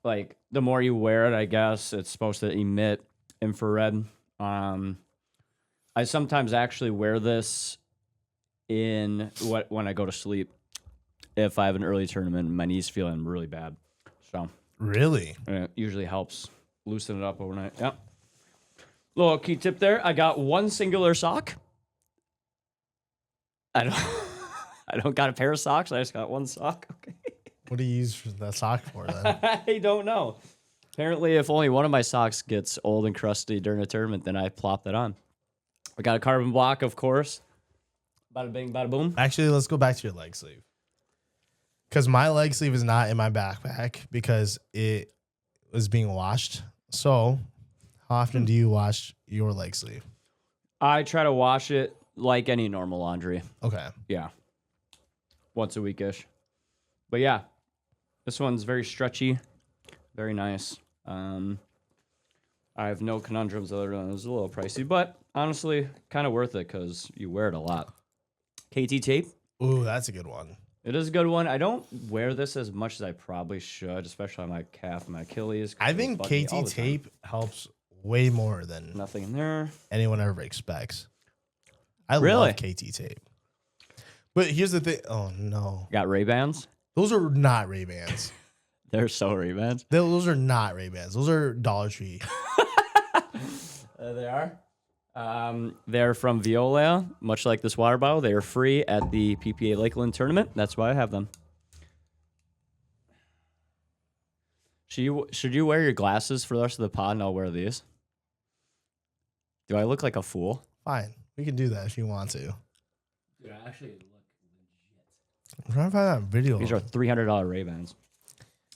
like the more you wear it, I guess it's supposed to emit infrared. I sometimes actually wear this when I go to sleep if I have an early tournament and my knee's feeling really bad. So Really? it usually helps loosen it up overnight. Yep. Little key tip there. I got one singular sock. I don't got a pair of socks. I just got one sock. Okay. What do you use the sock for then? I don't know. Apparently, if only one of my socks gets old and crusty during a tournament, then I plop that on. I got a carbon block, of course. Bada bing, bada boom. Actually, let's go back to your leg sleeve. Because my leg sleeve is not in my backpack because it was being washed. So, how often do you wash your leg sleeve? I try to wash it like any normal laundry. Okay. Yeah. Once a week-ish. But yeah, this one's very stretchy, very nice. I have no conundrums other than it was a little pricey, but honestly, kind of worth it because you wear it a lot. KT tape. Ooh, that's a good one. It is a good one. I don't wear this as much as I probably should, especially on my calf and my Achilles. I think KT tape helps way more than Nothing in there. anyone ever expects. I Really? love KT tape. But here's the thing. Oh, no. Got Ray-Bans. Those are not Ray-Bans. They're so Ray-Bans. Those are not Ray-Bans. Those are Dollar Tree. They are. They're from Viola, much like this water bottle. They are free at the PPA Lakeland tournament. That's why I have them. Should you wear your glasses for the rest of the pod and I'll wear these? Do I look like a fool? Fine. We can do that if you want to. Dude, I actually look legit. I'm trying to find that video. These are $300 Ray-Bans.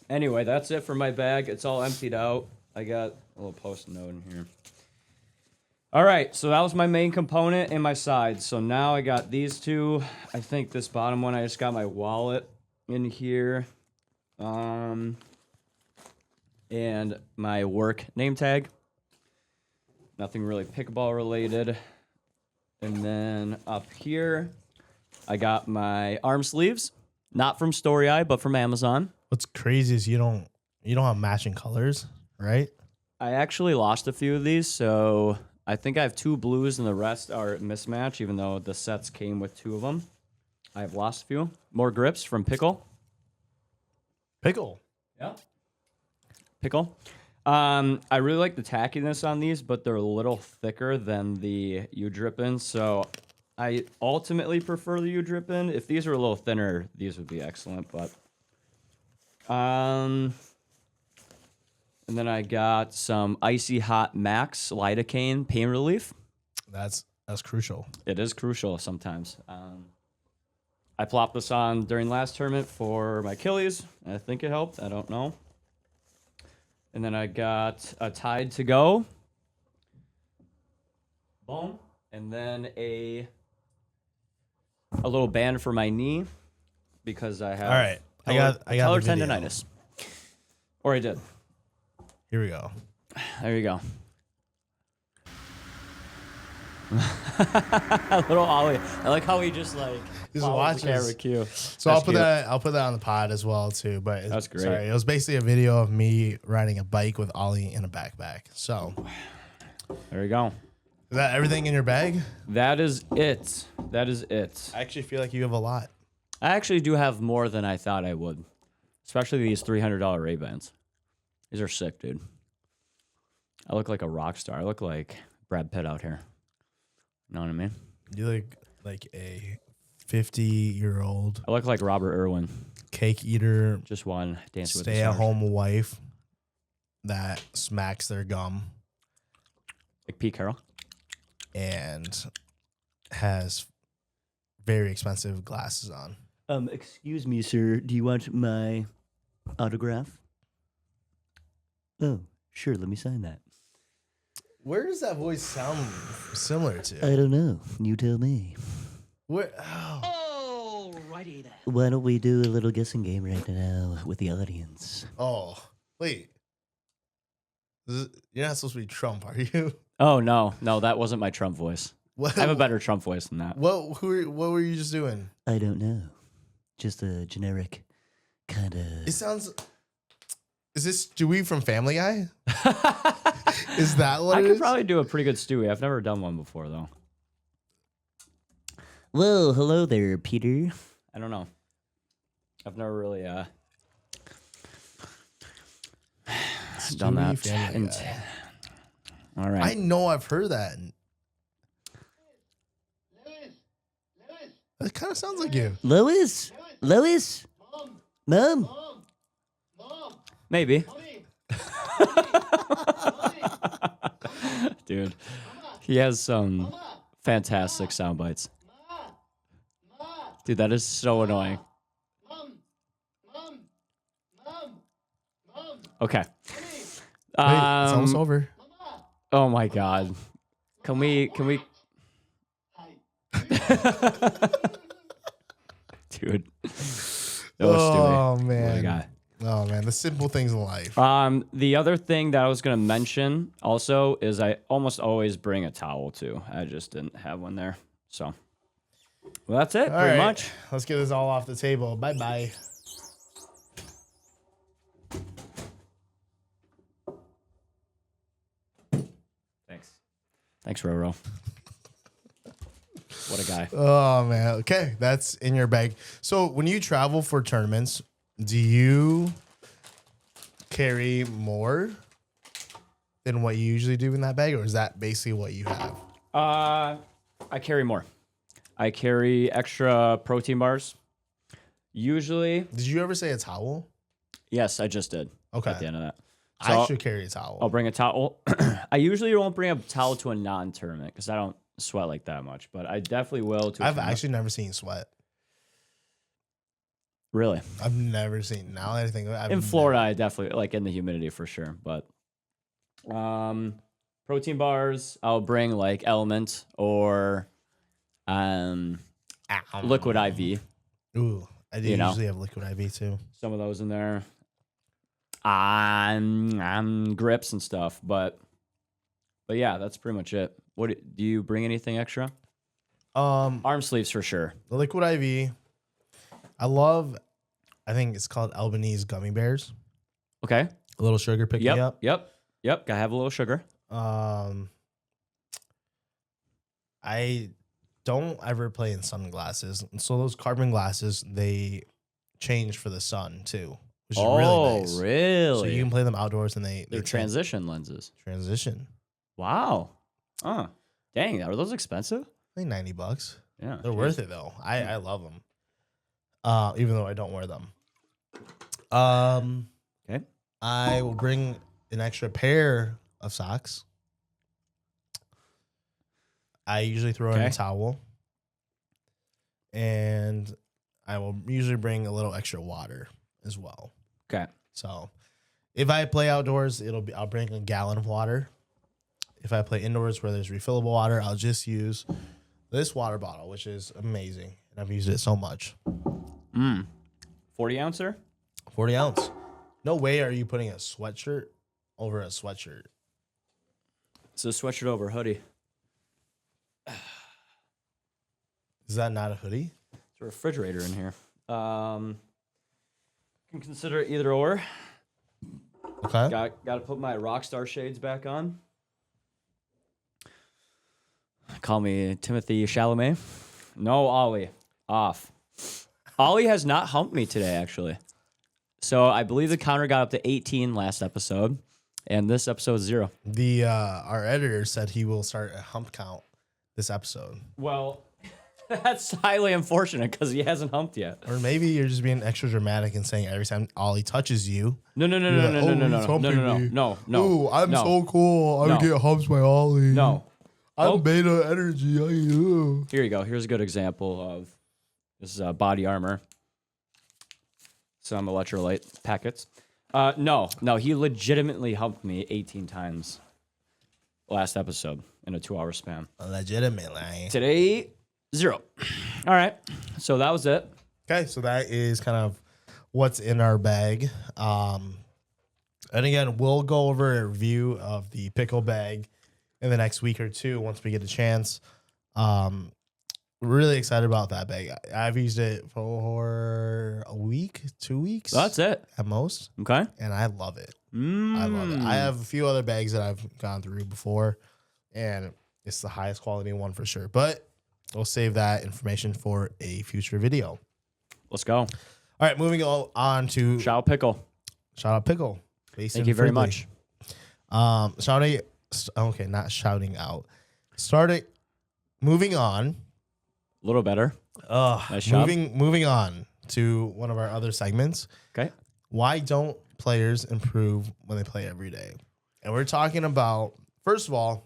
Anyway, that's it for my bag. It's all emptied out. I got a little post-it note in here. All right, so that was my main component and my sides. So now I got these two. I think this bottom one, I just got my wallet in here. And my work name tag. Nothing really pickleball related. And then up here, I got my arm sleeves. Not from Story Eye, but from Amazon. What's crazy is you don't have matching colors, right? I actually lost a few of these, so I think I have 2 blues and the rest are mismatch, even though the sets came with 2 of them. I have lost a few. More grips from Pickle. Pickle. Yeah. Pickle. I really like the tackiness on these, but they're a little thicker than the U-Drippin', so I ultimately prefer the U-Drippin'. If these were a little thinner, these would be excellent, but... And then I got some Icy Hot Max lidocaine pain relief. That's crucial. It is crucial sometimes. I plopped this on during last tournament for my Achilles. I think it helped. I don't know. And then I got a Tide to Go. Boom. And then a little band for my knee because I have All right. I got patellar the video. tendonitis. Or I did. Here we go. There you go. Little Ollie. I like how he just like He's follows the watching. camera cue. So I'll put that on the pod as well too. But That's great. Sorry, it was basically a video of me riding a bike with Ollie in a backpack. So There you go. is that everything in your bag? That is it. That is it. I actually feel like you have a lot. I actually do have more than I thought I would. Especially these $300 Ray-Bans. These are sick, dude. I look like a rock star. I look like Brad Pitt out here. You know what I mean? You look like a 50-year-old I look like Robert Irwin. cake eater, Just one Dancing with the Stars. stay-at-home wife that smacks their gum Like Pete Carroll. and has very expensive glasses on. Excuse me, sir. Do you want my autograph? Oh, sure. Let me sign that. Where does that voice sound similar to? I don't know. You tell me. Where? Oh. Alrighty then. Why don't we do a little guessing game right now with the audience? Oh, wait. You're not supposed to be Trump, are you? Oh, no. No, that wasn't my Trump voice. What? I have a better Trump voice than that. What were you just doing? I don't know. Just a generic kind It of. sounds. Is this Stewie from Family Guy? Is that what I it could is? probably do a pretty good Stewie. I've never done one before, though. Well, hello there, Peter. I don't know. I've never really done Stewie, that. Family Guy. All right. I know I've heard that. It kind of sounds like you. Lois? Lois? Mom? Maybe. Dude, he has some fantastic sound bites. Dude, that is so annoying. Okay. Wait, it's almost over. Oh my god. Can we Dude. That was Oh Stewie. What a man. guy. Oh man, the simple things in life. The other thing that I was gonna mention also is I almost always bring a towel too. I just didn't have one there. So well, that's it, All pretty right, much. Let's get this all off the table. Bye bye. Thanks, Roro. What a guy. Oh man. Okay, that's in your bag. So when you travel for tournaments, do you carry more than what you usually do in that bag, or is that basically what you have? I carry more. I carry extra protein bars. Usually, Did you ever say a towel? yes, I just did. Okay. At the end of that. I should carry a towel. I'll bring a towel. I usually won't bring a towel to a non-tournament because I don't sweat like that much, but I definitely will to a I've tournament. actually never seen sweat. Really? I've never seen. Now that I think of it, In Florida, I definitely like in the humidity for sure. But protein bars, I'll bring like Element or Liquid IV. Ooh, I do You know. usually have liquid IV too. Some of those in there. Grips and stuff, but yeah, that's pretty much it. What do you bring anything extra? Arm sleeves for sure. The liquid IV. I think it's called Albanese gummy bears. Okay. A little sugar pick me up. Yep. Gotta have a little sugar. I don't ever play in sunglasses. And so those carbon glasses, they change for the sun too, which is really nice. Really? So you can play them outdoors and they're They're transition lenses. transition. Wow. Dang, are those expensive? I think $90. Yeah. They're geez. worth it though. I love them. Even though I don't wear them. Okay. I will bring an extra pair of socks. I usually throw in a Okay. towel. And I will usually bring a little extra water as well. Okay. So if I play outdoors, I'll bring a gallon of water. If I play indoors where there's refillable water, I'll just use this water bottle, which is amazing. And I've used it so much. 40 ouncer? 40 ounce. No way are you putting a sweatshirt over a sweatshirt. It's a sweatshirt over hoodie. Is that not a hoodie? It's a refrigerator in here. Can consider it either or. Okay. Got to put my Rockstar shades back on. Call me Timothy Chalamet. No, Ollie. Off. Ollie has not humped me today, actually. So I believe the counter got up to 18 last episode, and this episode 0. The our editor said he will start a hump count this episode. Well, that's highly unfortunate because he hasn't humped yet. Or maybe you're just being extra dramatic and saying every time Ollie touches you. No. Ooh, I'm no. so cool. I No. get humps by Ollie. No. I'm beta energy. Here you go. Here's a good example of this is body armor. Some electrolyte packets. No, he legitimately humped me 18 times last episode in a 2-hour span. Legitimately. Today, 0. All right. So that was it. Okay, so that is kind of what's in our bag. And again, we'll go over a review of the pickle bag in the next week or two once we get a chance. Really excited about that bag. I've used it for a week, 2 weeks. That's it. At most. Okay. And I love it. I love it. I have a few other bags that I've gone through before, and it's the highest quality one for sure. But we'll save that information for a future video. Let's go. All right, moving on to Shout out Pickle. Shout out Pickle. Thank you very much. Shouting. Okay, not shouting out. Moving on. A little better. Nice job. Moving on to one of our other segments. Okay. Why don't players improve when they play every day? And we're talking about, first of all,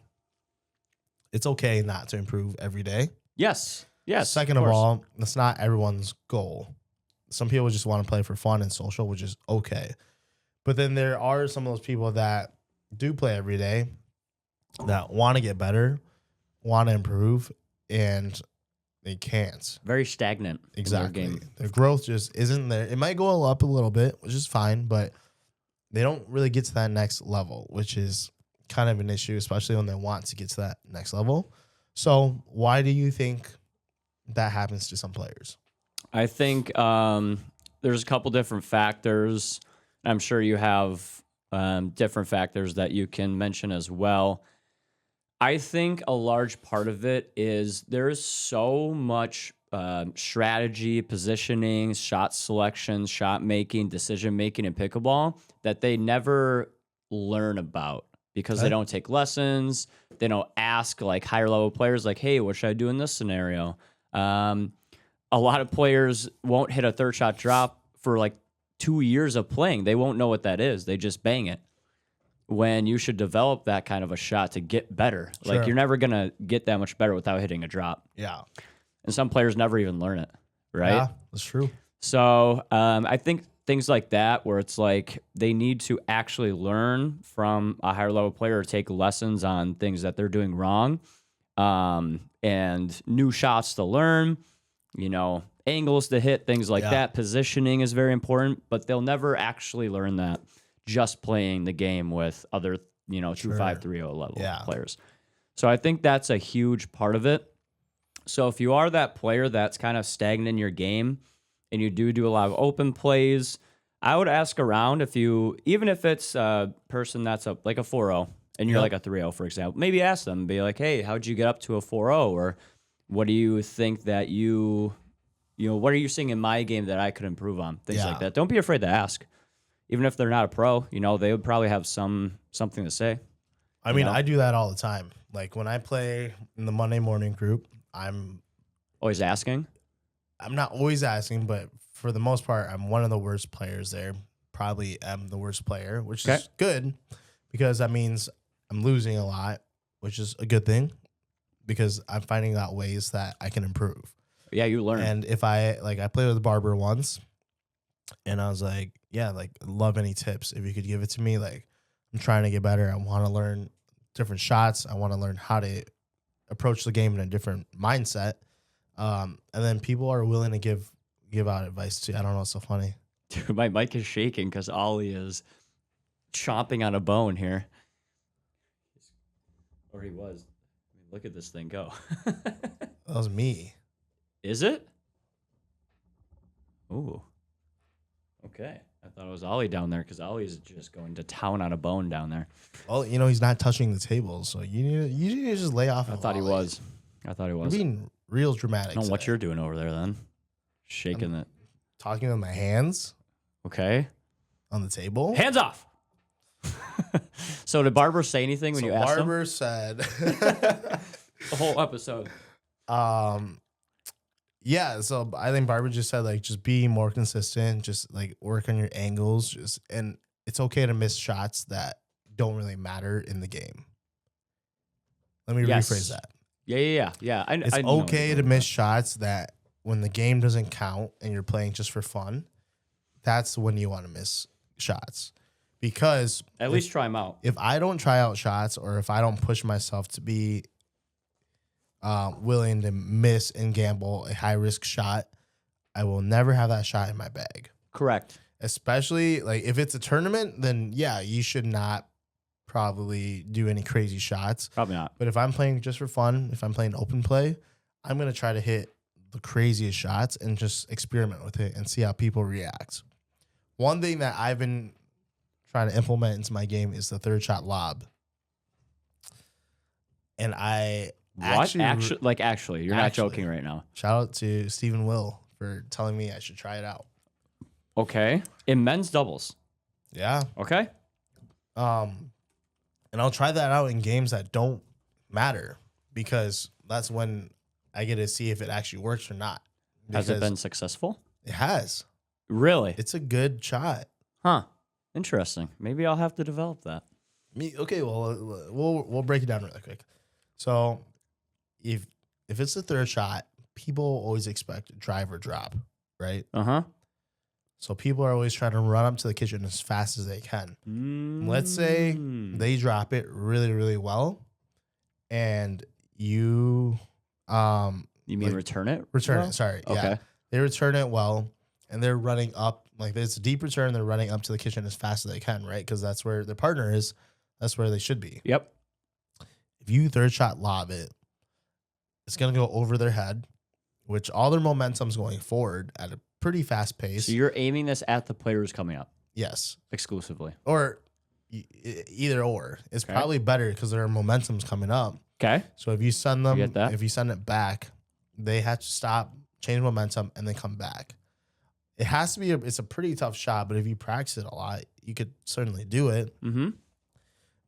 it's okay not to improve every day. Yes. Second of all, that's not everyone's goal. Some people just want to play for fun and social, which is okay. But then there are some of those people that do play every day that want to get better, want to improve, and they can't. Very stagnant. Exactly. In their game. Their growth just isn't there. It might go up a little bit, which is fine, but they don't really get to that next level, which is kind of an issue, especially when they want to get to that next level. So why do you think that happens to some players? I think there's a couple different factors. I'm sure you have different factors that you can mention as well. I think a large part of it is there is so much strategy, positioning, shot selection, shot making, decision making in pickleball that they never learn about because they don't take lessons. They don't ask like higher level players like, hey, what should I do in this scenario? A lot of players won't hit a third shot drop for like 2 years of playing. They won't know what that is. They just bang it. When you should develop that kind of a shot to get better. Sure. Like you're never going to get that much better without hitting a drop. Yeah. And some players never even learn it, right? Yeah, that's true. So I think things like that where it's like they need to actually learn from a higher level player or take lessons on things that they're doing wrong and new shots to learn, angles to hit, things like that. Positioning is very important, but they'll never actually learn that just playing the game with other, 2-5-3-0 level players. So I think that's a huge part of it. So if you are that player that's kind of stagnant in your game and you do a lot of open plays, I would ask around even if it's a person that's like a 4-0 and you're like a 3-0, for example, maybe ask them, be like, hey, how'd you get up to a 4-0? Or what do you think that what are you seeing in my game that I could improve on? Things like that. Don't be afraid to ask. Even if they're not a pro, they would probably have something to say. I mean, I do that all the time. Like when I play in the Monday morning group, I'm always asking. I'm not always asking, but for the most part, I'm one of the worst players there. Probably am the worst player, which is good because that means I'm losing a lot, which is a good thing because I'm finding out ways that I can improve. Yeah, you learn. And if I played with Barber once and I was like, love any tips. If you could give it to me, like I'm trying to get better. I want to learn different shots. I want to learn how to approach the game in a different mindset. And then people are willing to give out advice too. I don't know. It's so funny. Dude, my mic is shaking because Ollie is chomping on a bone here. Or he was. Look at this thing go. That was me. Is it? Ooh. Okay. I thought it was Ollie down there because Ollie's just going to town on a bone down there. Well, he's not touching the table, so you need to just lay off. I thought he was. You're being real dramatic. I don't know what you're doing over there then. Shaking it. Talking with my hands. Okay. on the table. Hands off. So did Barber say anything when you asked him? Barber said The whole episode. Yeah, so I think Barber just said like just be more consistent, just like work on your angles, and it's okay to miss shots that don't really matter in the game. Let me rephrase that. Yeah. It's okay to miss shots that when the game doesn't count and you're playing just for fun, that's when you want to miss shots. Because at least try them out. If I don't try out shots or if I don't push myself to be willing to miss and gamble a high risk shot, I will never have that shot in my bag. Correct. Especially like if it's a tournament, then yeah, you should not probably do any crazy shots. Probably not. But if I'm playing just for fun, if I'm playing open play, I'm going to try to hit the craziest shots and just experiment with it and see how people react. One thing that I've been trying to implement into my game is the third shot lob. And I actually, you're not joking right now. Shout out to Stephen Will for telling me I should try it out. Okay. In men's doubles. Yeah. Okay. And I'll try that out in games that don't matter because that's when I get to see if it actually works or not. Has it been successful? It has. Really? It's a good shot. Huh. Interesting. Maybe I'll have to develop that. Okay, well, we'll break it down really quick. So, if it's the third shot, people always expect drive or drop, right? Uh-huh. So people are always trying to run up to the kitchen as fast as they can. Let's say they drop it really, really well, and you mean return it? Return it. Sorry. Okay. Yeah. They return it well, and they're running up like it's a deep return. They're running up to the kitchen as fast as they can, right? Because that's where their partner is. That's where they should be. Yep. If you third shot lob it, it's gonna go over their head, which all their momentum's going forward at a pretty fast pace. So you're aiming this at the players coming up? Yes. Exclusively. Or either or. It's probably better because their momentum's coming up. Okay. So if you send them, if you send it back, they have to stop, change momentum, and then come back. It has to be, it's a pretty tough shot, but if you practice it a lot, you could certainly do it. Mm-hmm.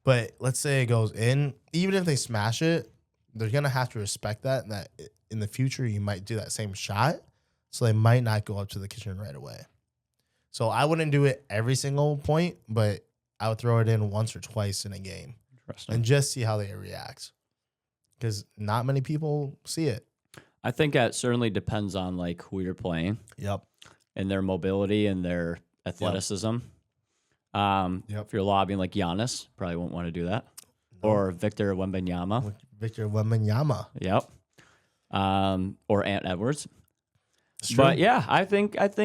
But let's say it goes in, even if they smash it, they're going to have to respect that, and that in the future, you might do that same shot. So they might not go up to the kitchen right away. So I wouldn't do it every single point, but I would throw it in once or twice in a game and just see how they react. Because not many people see it. I think that certainly depends on like who you're playing. Yep. And their mobility and their athleticism. If you're lobbing like Giannis, probably won't want to do that. No. Or Victor Wembanyama. Yep. Or Ant Edwards. But yeah, I think that's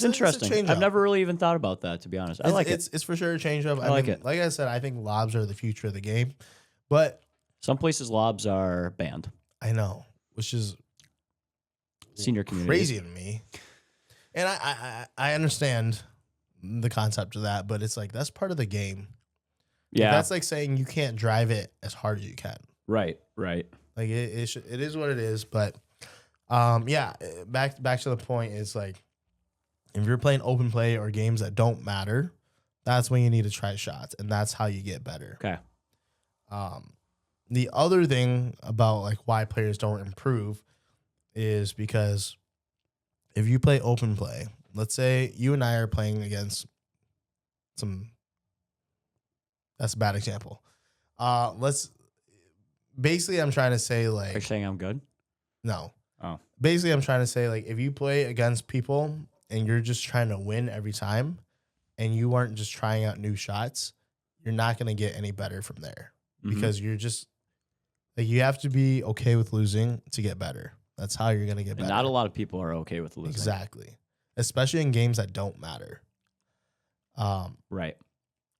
interesting. I've never really even thought about that, to be honest. I like it. It's for sure a change up. I like it. Like I said, I think lobs are the future of the game, but some places lobs are banned. I know, which is senior community crazy to me. And I understand the concept of that, but it's like that's part of the game. Yeah, like, that's like saying you can't drive it as hard as you can. Right. Like it is what it is, but. Back to the point is like if you're playing open play or games that don't matter, that's when you need to try shots, and that's how you get better. Okay. The other thing about like why players don't improve is because if you play open play, let's say you and I are playing against that's a bad example. Basically I'm trying to say like. Are you saying I'm good? No. Oh. Basically, I'm trying to say, like, if you play against people and you're just trying to win every time and you aren't just trying out new shots, you're not going to get any better from there because you're just, like, you have to be okay with losing to get better. That's how you're going to get better. And not a lot of people are okay with losing. Exactly. Especially in games that don't matter. Right.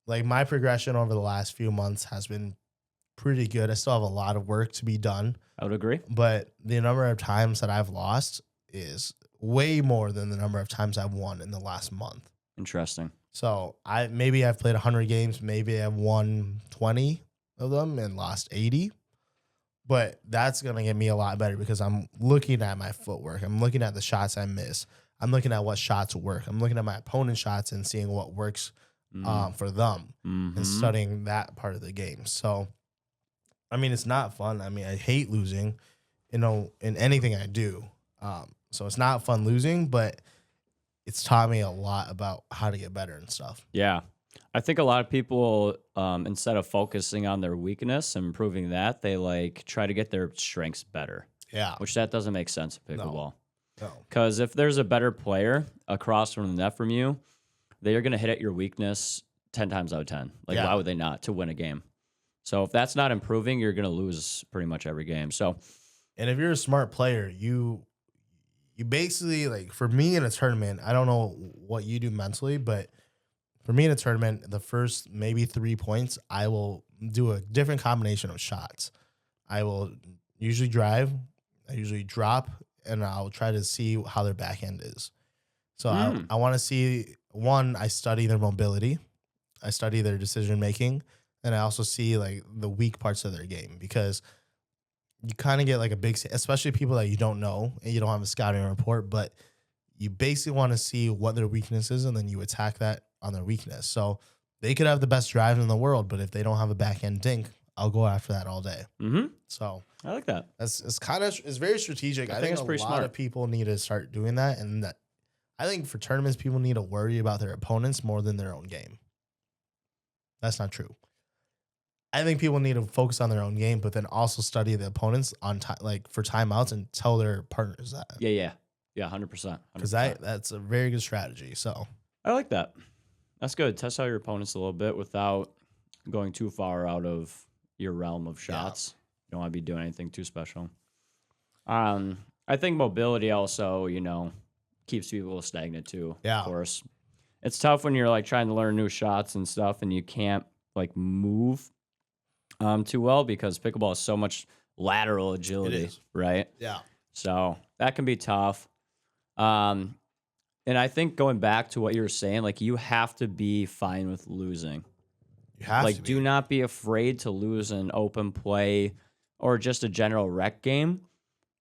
Like, my progression over the last few months has been pretty good. I still have a lot of work to be done. I would agree. But the number of times that I've lost is way more than the number of times I've won in the last month. Interesting. So I've played 100 games. Maybe I've won 20 of them and lost 80. But that's going to get me a lot better because I'm looking at my footwork. I'm looking at the shots I miss. I'm looking at what shots work. I'm looking at my opponent's shots and seeing what works for them and studying that part of the game. So, I mean, it's not fun. I mean, I hate losing, in anything I do. So it's not fun losing, but it's taught me a lot about how to get better and stuff. Yeah. I think a lot of people, instead of focusing on their weakness and improving that, they like try to get their strengths better. Yeah. Which that doesn't make sense in pickleball. No. Because if there's a better player across from the net from you, they're going to hit at your weakness 10 times out of 10. Like, why would they not to win a game? So if that's not improving, you're going to lose pretty much every game. So, and if you're a smart player, you basically, like, for me in a tournament, I don't know what you do mentally, but for me in a tournament, the first maybe 3 points, I will do a different combination of shots. I will usually drive, I usually drop, and I'll try to see how their backhand is. So I want to see, one, I study their mobility, I study their decision making, and I also see like the weak parts of their game, because you kind of get like a big, especially people that you don't know and you don't have a scouting report, but you basically want to see what their weakness is, and then you attack that on their weakness. So they could have the best drive in the world, but if they don't have a backhand dink, I'll go after that all day. So I like that. It's very strategic. I think it's a pretty lot smart. of people need to start doing that, and that I think for tournaments, people need to worry about their opponents more than their own game. That's not true. I think people need to focus on their own game, but then also study the opponents on time, like for timeouts, and tell their partners that. Yeah, 100%. Because that's a very good strategy. So I like that. That's good. Test out your opponents a little bit without going too far out of your realm of shots. You don't want to be doing anything too special. I think mobility also, keeps people stagnant too. Yeah. Of course. It's tough when you're like trying to learn new shots and stuff and you can't like move too well, because pickleball is so much lateral agility, right? Yeah. So that can be tough. And I think going back to what you were saying, like you have to be fine with losing. You have like to be. do not be afraid to lose an open play or just a general rec game,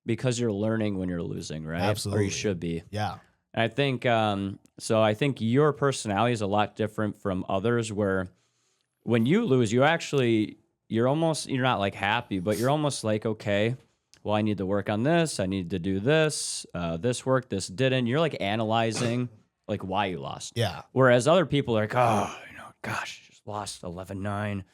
because you're learning when you're losing, right? Absolutely. Or you should be. Yeah. And I think so I think your personality is a lot different from others, where when you lose, you're not like happy, but you're almost like, okay, well, I need to work on this. I need to do this. This worked. This didn't. You're like analyzing like why you lost. Yeah. Whereas other people are like, oh, gosh, just lost 11-9.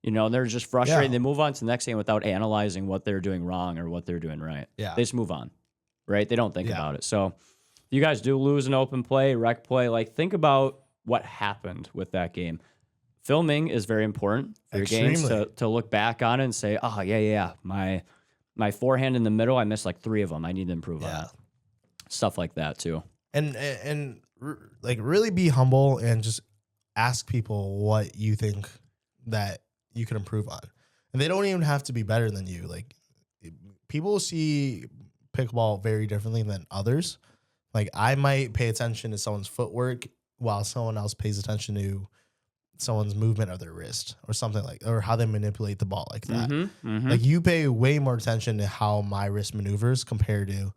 They're just frustrated. Yeah. They move on to the next game without analyzing what they're doing wrong or what they're doing right. Yeah. They just move on, right? They don't think about it. So if you guys do lose an open play, rec play, like think about what happened with that game. Filming is very important for your games to look back on it and say, oh, yeah. My forehand in the middle, I missed like 3 of them. I need to improve on that. Stuff like that too. And like really be humble and just ask people what you think that you can improve on. And they don't even have to be better than you. Like people see pickleball very differently than others. Like I might pay attention to someone's footwork while someone else pays attention to someone's movement of their wrist or something or how they manipulate the ball like that. Like you pay way more attention to how my wrist maneuvers compared to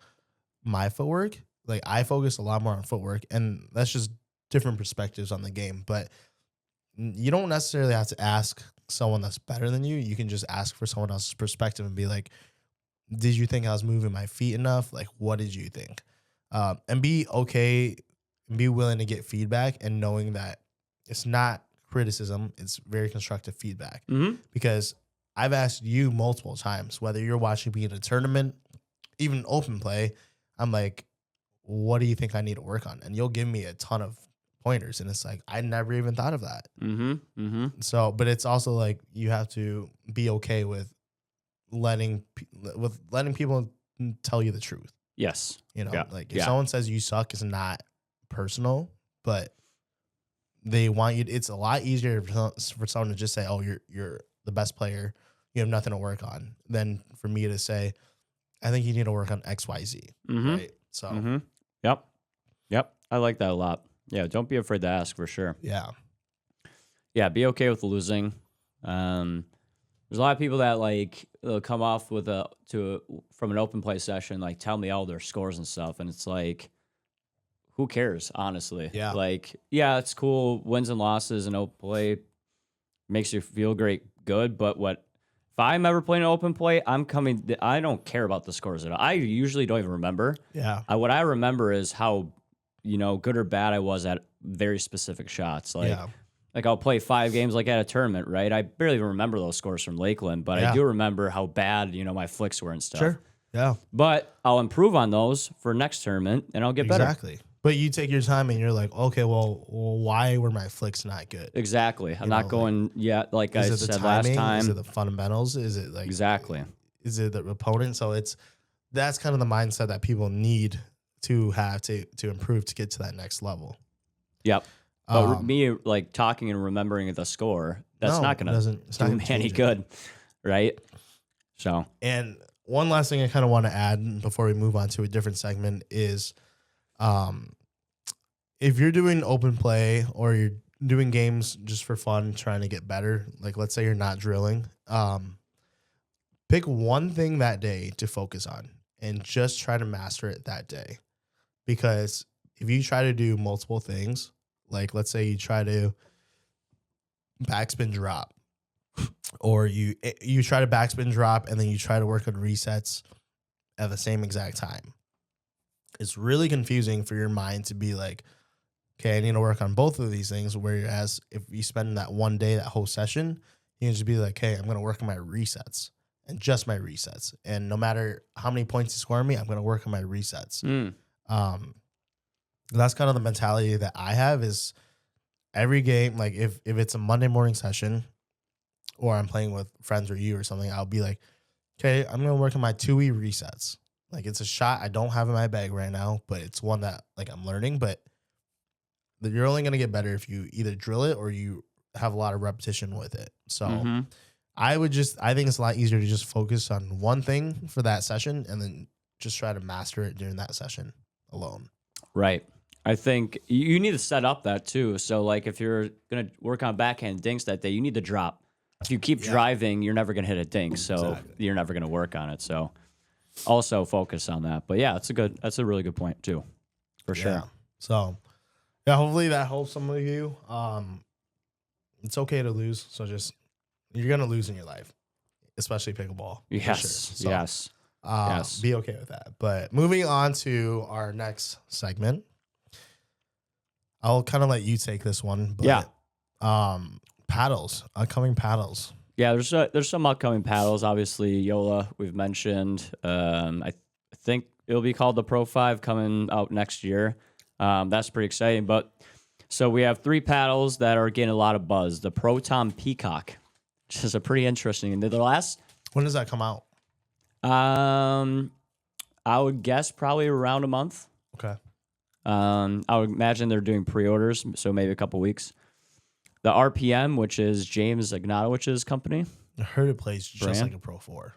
my footwork. Like I focus a lot more on footwork, and that's just different perspectives on the game. But you don't necessarily have to ask someone that's better than you. You can just ask for someone else's perspective and be like, did you think I was moving my feet enough? Like, what did you think? And be okay and be willing to get feedback, and knowing that it's not criticism, it's very constructive feedback. Because I've asked you multiple times, whether you're watching me in a tournament, even open play, I'm like, what do you think I need to work on? And you'll give me a ton of pointers, and it's like, I never even thought of that. So, but it's also like you have to be okay with letting people tell you the truth. Yes. Like if someone says you suck, it's not personal, but they want you. It's a lot easier for someone to just say, "Oh, you're the best player. You have nothing to work on," than for me to say, "I think you need to work on X, Y, Z." Right. So. Yep. I like that a lot. Yeah. Don't be afraid to ask, for sure. Yeah. Yeah. Be okay with losing. There's a lot of people that like they'll come off with from an open play session, like tell me all their scores and stuff, and it's like, who cares, honestly? Yeah. Like, yeah, it's cool. Wins and losses and open play makes you feel good. But if I'm ever playing an open play, I don't care about the scores at all. I usually don't even remember. Yeah. What I remember is how, good or bad I was at very specific shots. Like I'll play 5 games like at a tournament, right? I barely even remember those scores from Lakeland, but I do remember how bad, my flicks were and stuff. Sure. Yeah. But I'll improve on those for next tournament and I'll get better. Exactly. But you take your time and you're like, okay, well, why were my flicks not good? Exactly. I'm not going yet. Like I Is it the said timing? last time. Is it the fundamentals? Is it like Exactly. Is it the opponent? So that's kind of the mindset that people need to have to improve to get to that next level. Yep. But me like talking and remembering the score, that's not going to do me any good, right? So. And one last thing I kind of want to add before we move on to a different segment is, if you're doing open play or you're doing games just for fun, trying to get better, like let's say you're not drilling, pick one thing that day to focus on and just try to master it that day. Because if you try to do multiple things, like let's say you try to backspin drop, or you try to backspin drop and then you try to work on resets at the same exact time. It's really confusing for your mind to be like, okay, I need to work on both of these things. Whereas if you spend that one day, that whole session, you can just be like, hey, I'm going to work on my resets and just my resets. And no matter how many points you score on me, I'm going to work on my resets. That's kind of the mentality that I have is every game, like if it's a Monday morning session or I'm playing with friends or you or something, I'll be like, okay, I'm going to work on my 2E resets. Like it's a shot I don't have in my bag right now, but it's one that like I'm learning, but you're only going to get better if you either drill it or you have a lot of repetition with it. So I think it's a lot easier to just focus on one thing for that session and then just try to master it during that session alone. Right. I think you need to set up that too. So like if you're going to work on backhand dinks that day, you need to drop. If you keep driving, you're never going to hit a dink. So you're never going to work on it. So also focus on that. But yeah, that's a really good point too, for sure. So yeah, hopefully that helps some of you. It's okay to lose. So you're going to lose in your life, especially pickleball. Yes. Sure. So, yes. Be okay with that. But moving on to our next segment, I'll kind of let you take this one. But, paddles, upcoming paddles. Yeah, there's some upcoming paddles. Obviously, Yola we've mentioned. I think it'll be called the Pro 5 coming out next year. That's pretty exciting. But so we have 3 paddles that are getting a lot of buzz. The Proton Peacock, which is a pretty interesting. And the last. When does that come out? I would guess probably around a month. Okay. I would imagine they're doing pre-orders, so maybe a couple weeks. The RPM, which is James Ignatowicz's company. I heard it plays just brand. like a Pro 4.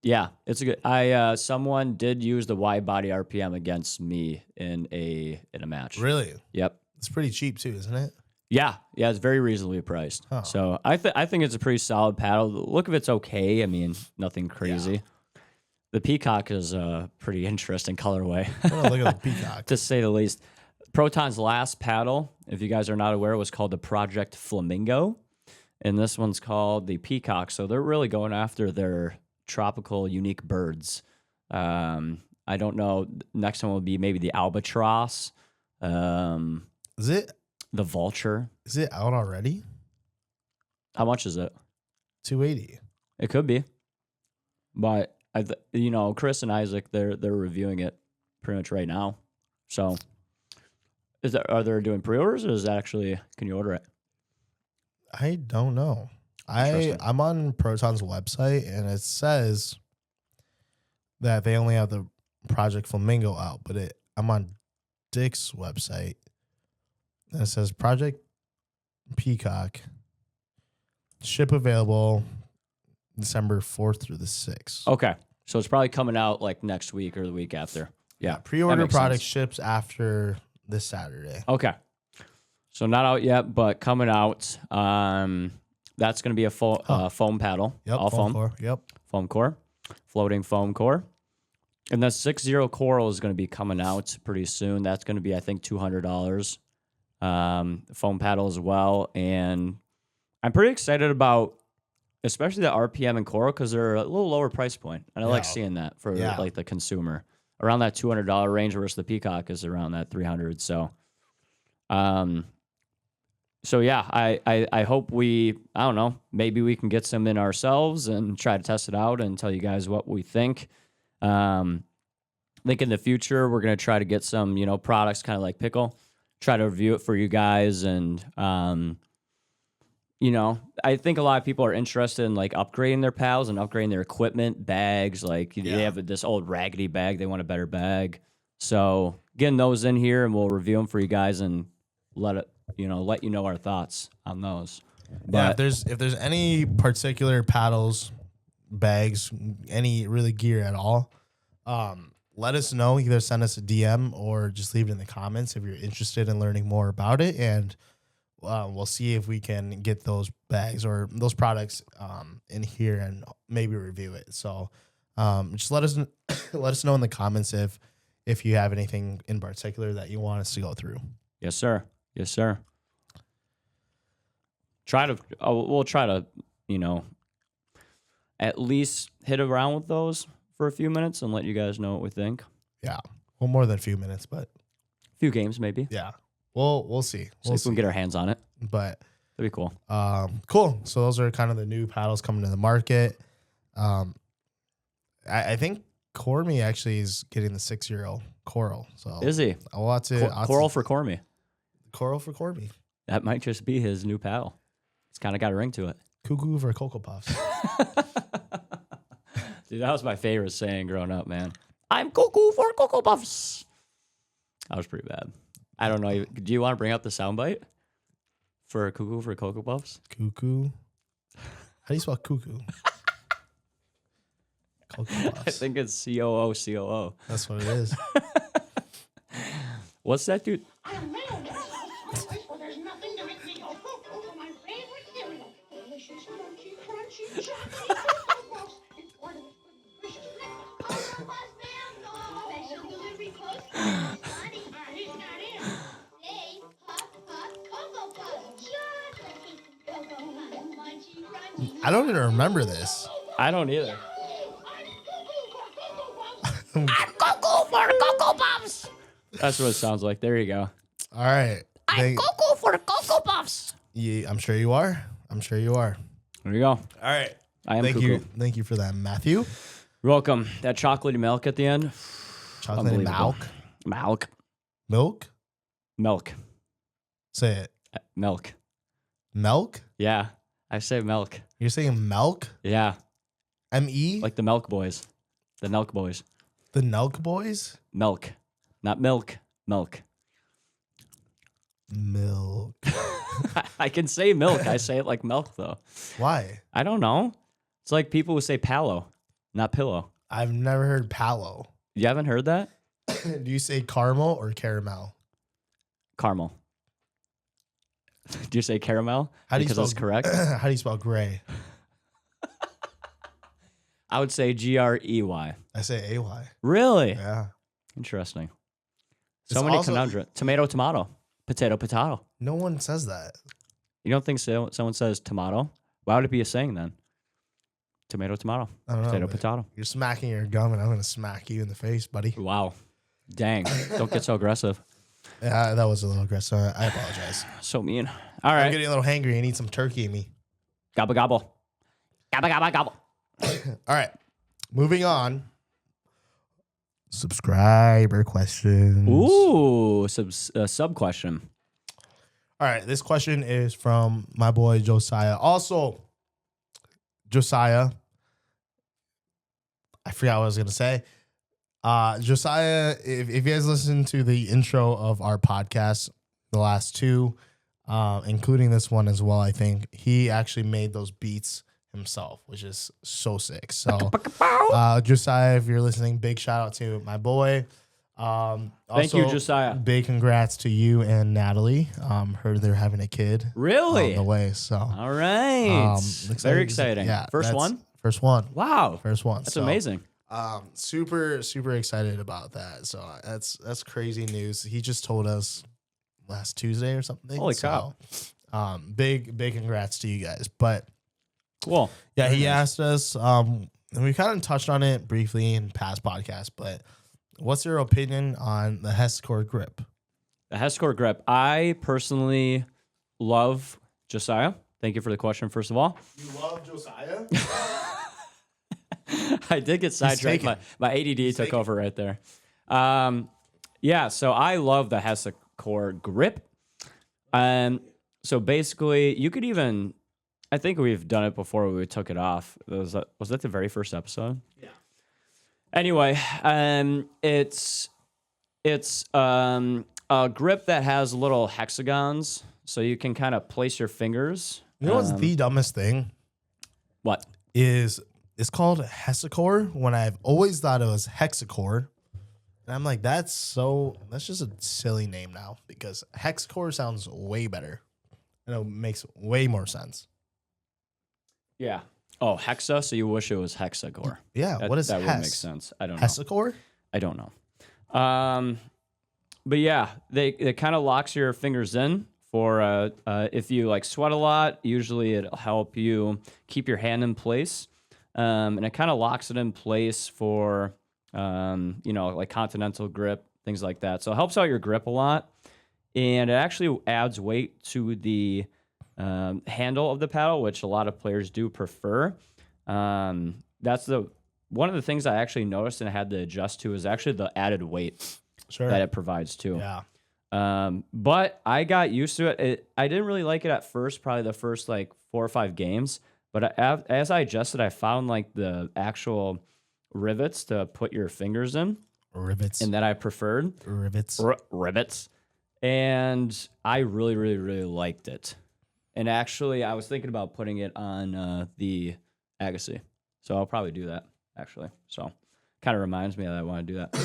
Yeah, it's a good. Someone did use the wide body RPM against me in a match. Really? Yep. It's pretty cheap too, isn't it? Yeah, it's very reasonably priced. Huh. So I think it's a pretty solid paddle. The look of it's okay. I mean, nothing crazy. Yeah. The Peacock is a pretty interesting colorway. Look at the Peacock. To say the least. Proton's last paddle, if you guys are not aware, was called the Project Flamingo. And this one's called the Peacock. So they're really going after their tropical, unique birds. I don't know. Next one will be maybe the albatross. Is it? The vulture. Is it out already? How much is it? $280. It could be. But, Chris and Isaac, they're reviewing it pretty much right now. So... Are they doing pre-orders, or is that actually, can you order it? I don't know. I'm on Proton's website, and it says that they only have the Project Flamingo out, but I'm on Dick's website, and it says Project Peacock, ship available December 4th through the 6th. Okay. So it's probably coming out like next week or the week after. Yeah. Pre-order product ships after this Saturday. Okay. So not out yet, but coming out. That's going to be a full foam paddle. Yep. All foam. Core. Yep. Foam core. Floating foam core. And the 6-0 Coral is going to be coming out pretty soon. That's going to be, I think, $200. Foam paddle as well. And I'm pretty excited about, especially the RPM and Coral, because they're a little lower price point. And I like seeing that for like the consumer. Around that $200 range versus the Peacock is around that $300. So, yeah, I hope I don't know, maybe we can get some in ourselves and try to test it out and tell you guys what we think. I think in the future, we're going to try to get some, products kind of like Pickle, try to review it for you guys. And, I think a lot of people are interested in like upgrading their paddles and upgrading their equipment, bags. Like they have this old raggedy bag. They want a better bag. So getting those in here and we'll review them for you guys and let you know our thoughts on those. But if there's any particular paddles, bags, any really gear at all, let us know. Either send us a DM or just leave it in the comments if you're interested in learning more about it, and we'll see if we can get those bags or those products in here and maybe review it. So just let us know in the comments if you have anything in particular that you want us to go through. Yes, sir. Yes, sir. We'll try to, at least hit around with those for a few minutes and let you guys know what we think. Yeah. Well, more than a few minutes, but a few games maybe. Yeah. We'll see. We'll see if we can get our hands on it. But that'd be cool. Cool. So those are kind of the new paddles coming to the market. I think Cormy actually is getting the 6-0 Coral. So is he? I'll have to Coral for Cormy. Coral for Corby. That might just be his new paddle. It's kind of got a ring to it. Cuckoo for Cocoa Puffs. Dude, that was my favorite saying growing up, man. I'm cuckoo for Cocoa Puffs. That was pretty bad. I don't know. Do you want to bring up the soundbite for cuckoo for Cocoa Puffs? Cuckoo. How do you spell cuckoo? Cocoa Puffs. I think it's COO. That's what it is. What's that, dude? I'm mayonnaise. Well, there's nothing to make me go cuckoo for my favorite cereal. Delicious, crunchy, chocolate Cocoa Puffs. It's one of the delicious Cocoa Puffs, ma'am. Special delivery close. Honey, he's not in. Say, Puff, Cocoa Puffs. Chocolate Cocoa Puffs. Munchy, crunchy. I don't even remember this. I don't either. I'm cuckoo for Cocoa Puffs. That's what it sounds like. There you go. All right. I'm cuckoo for Cocoa Puffs. Yeah, I'm sure you are. There you go. All right. I am Thank cuckoo. you. Thank you for that, Matthew. You're welcome. That chocolatey milk at the end. Chocolate milk. Milk. Say it. Milk. Milk? Yeah. I say milk. You're saying milk? Yeah. M-E? Like the Milk Boys. The Nelk Boys. The Nelk Boys? Milk. Not milk. Milk. Milk. I can say milk. I say it like milk, though. Why? I don't know. It's like people who say palo, not pillow. I've never heard palo. You haven't heard that? Do you say caramel or caramel? Caramel. Do you say caramel? How do you because spell, that's correct. How do you spell gray? I would say Grey. I say A-Y. Really? Yeah. Interesting. It's So many also- conundrums. Tomato. Potato. No one says that. You don't think so? Someone says tomato? Why would it be a saying then? Tomato. I don't know. Potato. You're smacking your gum and I'm going to smack you in the face, buddy. Wow. Dang. Don't get so aggressive. Yeah, that was a little aggressive. I apologize. So mean. All I'm right. getting a little hangry. I need some turkey in me. Gobble, gobble. Gobble, gobble, gobble. All right. Moving on. Subscriber questions. Ooh, sub question. All right. This question is from my boy Josiah. Also, Josiah, I forgot what I was going to say. Josiah, if you guys listen to the intro of our podcast, the last two, including this one as well, I think he actually made those beats himself, which is so sick. So, Josiah, if you're listening, big shout out to my boy. Thank you, Josiah. Big congrats to you and Natalie. Heard they're having a kid Really? on the way. So, All right. Very exciting. Yeah, First one? First one. Wow. First one. That's So, amazing. Super excited about that. So that's crazy news. He just told us last Tuesday or something. Holy cow. Big congrats to you guys. But Cool. yeah, Very he nice. asked us, and we kind of touched on it briefly in past podcasts, but what's your opinion on the Hesacore grip? The Hesacore grip. I personally love Josiah. Thank you for the question, first of all. You love Josiah? I did get sidetracked. taken. My ADD took taken. over right there. Yeah, so I love the Hesacore grip. So basically, you could even, I think we've done it before we took it off. Was that the very first episode? Yeah. Anyway, it's a grip that has little hexagons, so you can kind of place your fingers. You know what's the dumbest thing? What? Is it's called Hesacore when I've always thought it was Hexacore. And I'm like, that's just a silly name now because Hexacore sounds way better. And it makes way more sense. Yeah. Oh, hexa. So you wish it was hexacore. Yeah. What is that? Hes? Would make sense. I don't know. Hesacore? I don't know. But yeah, it kind of locks your fingers in for if you like sweat a lot. Usually, it'll help you keep your hand in place, and it kind of locks it in place for like continental grip, things like that. So it helps out your grip a lot, and it actually adds weight to the handle of the paddle, which a lot of players do prefer. That's one of the things I actually noticed and had to adjust to is actually the added weight Sure. that it provides too. Yeah. But I got used to it. I didn't really like it at first, probably the first like 4 or 5 games. But as I adjusted, I found like the actual rivets to put your fingers in, Rivets. and that I preferred. Rivets. Rivets. And I really, really, really liked it. And actually, I was thinking about putting it on the Agassi. So I'll probably do that, actually. So kind of reminds me that I want to do that.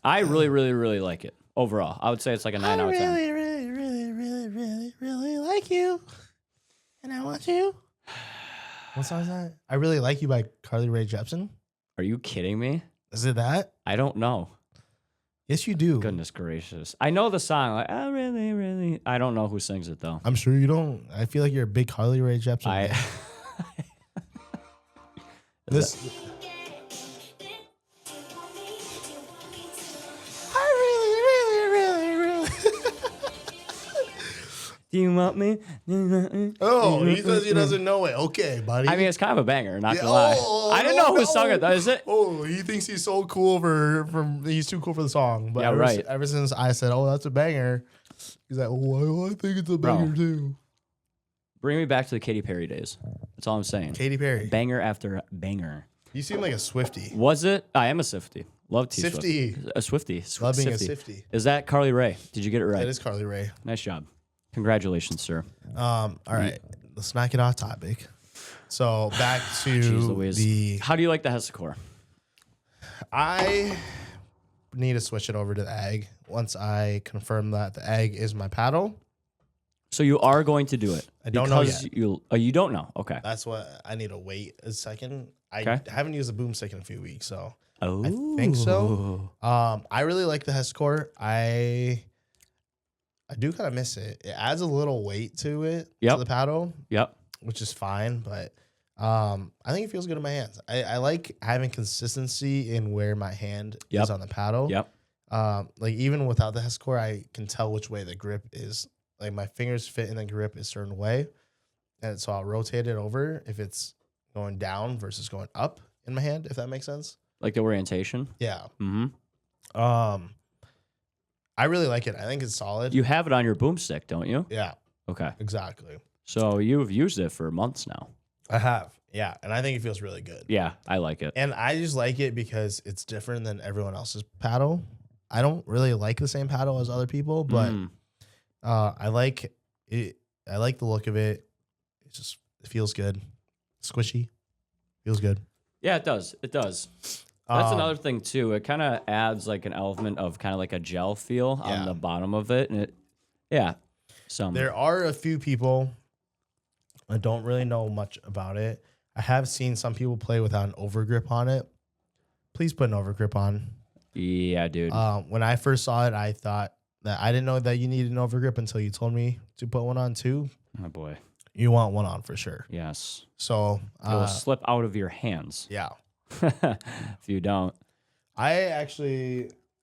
I really, really, really like it overall. I would say it's like a 9 out of 10. Really like you. And I want you. What song is that? I Really Like You by Carly Rae Jepsen. Are you kidding me? Is it that? I don't know. Yes, you do. Goodness gracious. I know the song. Like, I really, really. I don't know who sings it, though. I'm sure you don't. I feel like you're a big Carly Rae Jepsen. I. fan. This. Do you want me? Oh, he says he doesn't know it. Okay, buddy. I mean, it's kind of a banger, not gonna Yeah, lie. oh, I didn't know who no. sung it, though. Is it? Oh, he thinks he's so cool he's too cool for the song. But Yeah, right. Ever since I said, "Oh, that's a banger," he's like, "Oh, I think it's a Bro. banger too." Bring me back to the Katy Perry days. That's all I'm saying. Katy Perry. Banger after banger. You seem like a Swiftie. Was it? I am a Swiftie. Love T Swift. Swiftie. A Swiftie. Love being a Swiftie. Swiftie. Is that Carly Rae? Did you get it right? That is Carly Rae. Nice job. Congratulations, sir. All right, let's not get off topic. So back Jeez to Louise. the. How do you like the Hesacore? I need to switch it over to the egg once I confirm that the egg is my paddle. So you are going to do it? I don't know because yet. You don't know? Okay. That's what I need to wait a second. I Okay. haven't used a boomstick in a few weeks, so Oh, I think so. I really like the Hesacore. I do kind of miss it. It adds a little weight to it, to Yep. the paddle, Yep. which is fine, but I think it feels good in my hands. I like having consistency in where my hand Yep. is on the paddle. Yep. Like even without the Hesacore, I can tell which way the grip is. Like my fingers fit in the grip a certain way, and so I'll rotate it over if it's going down versus going up in my hand. If that makes sense. Like the orientation. Yeah. Mm-hmm. I really like it. I think it's solid. You have it on your boomstick, don't you? Yeah, Okay. exactly. So you've used it for months now. I have. Yeah, and I think it feels really good. Yeah, I like it. And I just like it because it's different than everyone else's paddle. I don't really like the same paddle as other people, but I like it. I like the look of it. It feels good. Squishy. Feels good. Yeah, it does. It does. That's Um, another thing too. It kind of adds like an element of kind of like a gel feel Yeah. on the bottom of it, and yeah. There are a few people. I don't really know much about it. I have seen some people play without an overgrip on it, please put an overgrip on. Yeah, dude. When I first saw it, I thought that I didn't know that you needed an overgrip until you told me to put one on too. Oh boy. You want one on for sure. Yes. So It will slip out of your hands yeah, if you don't. I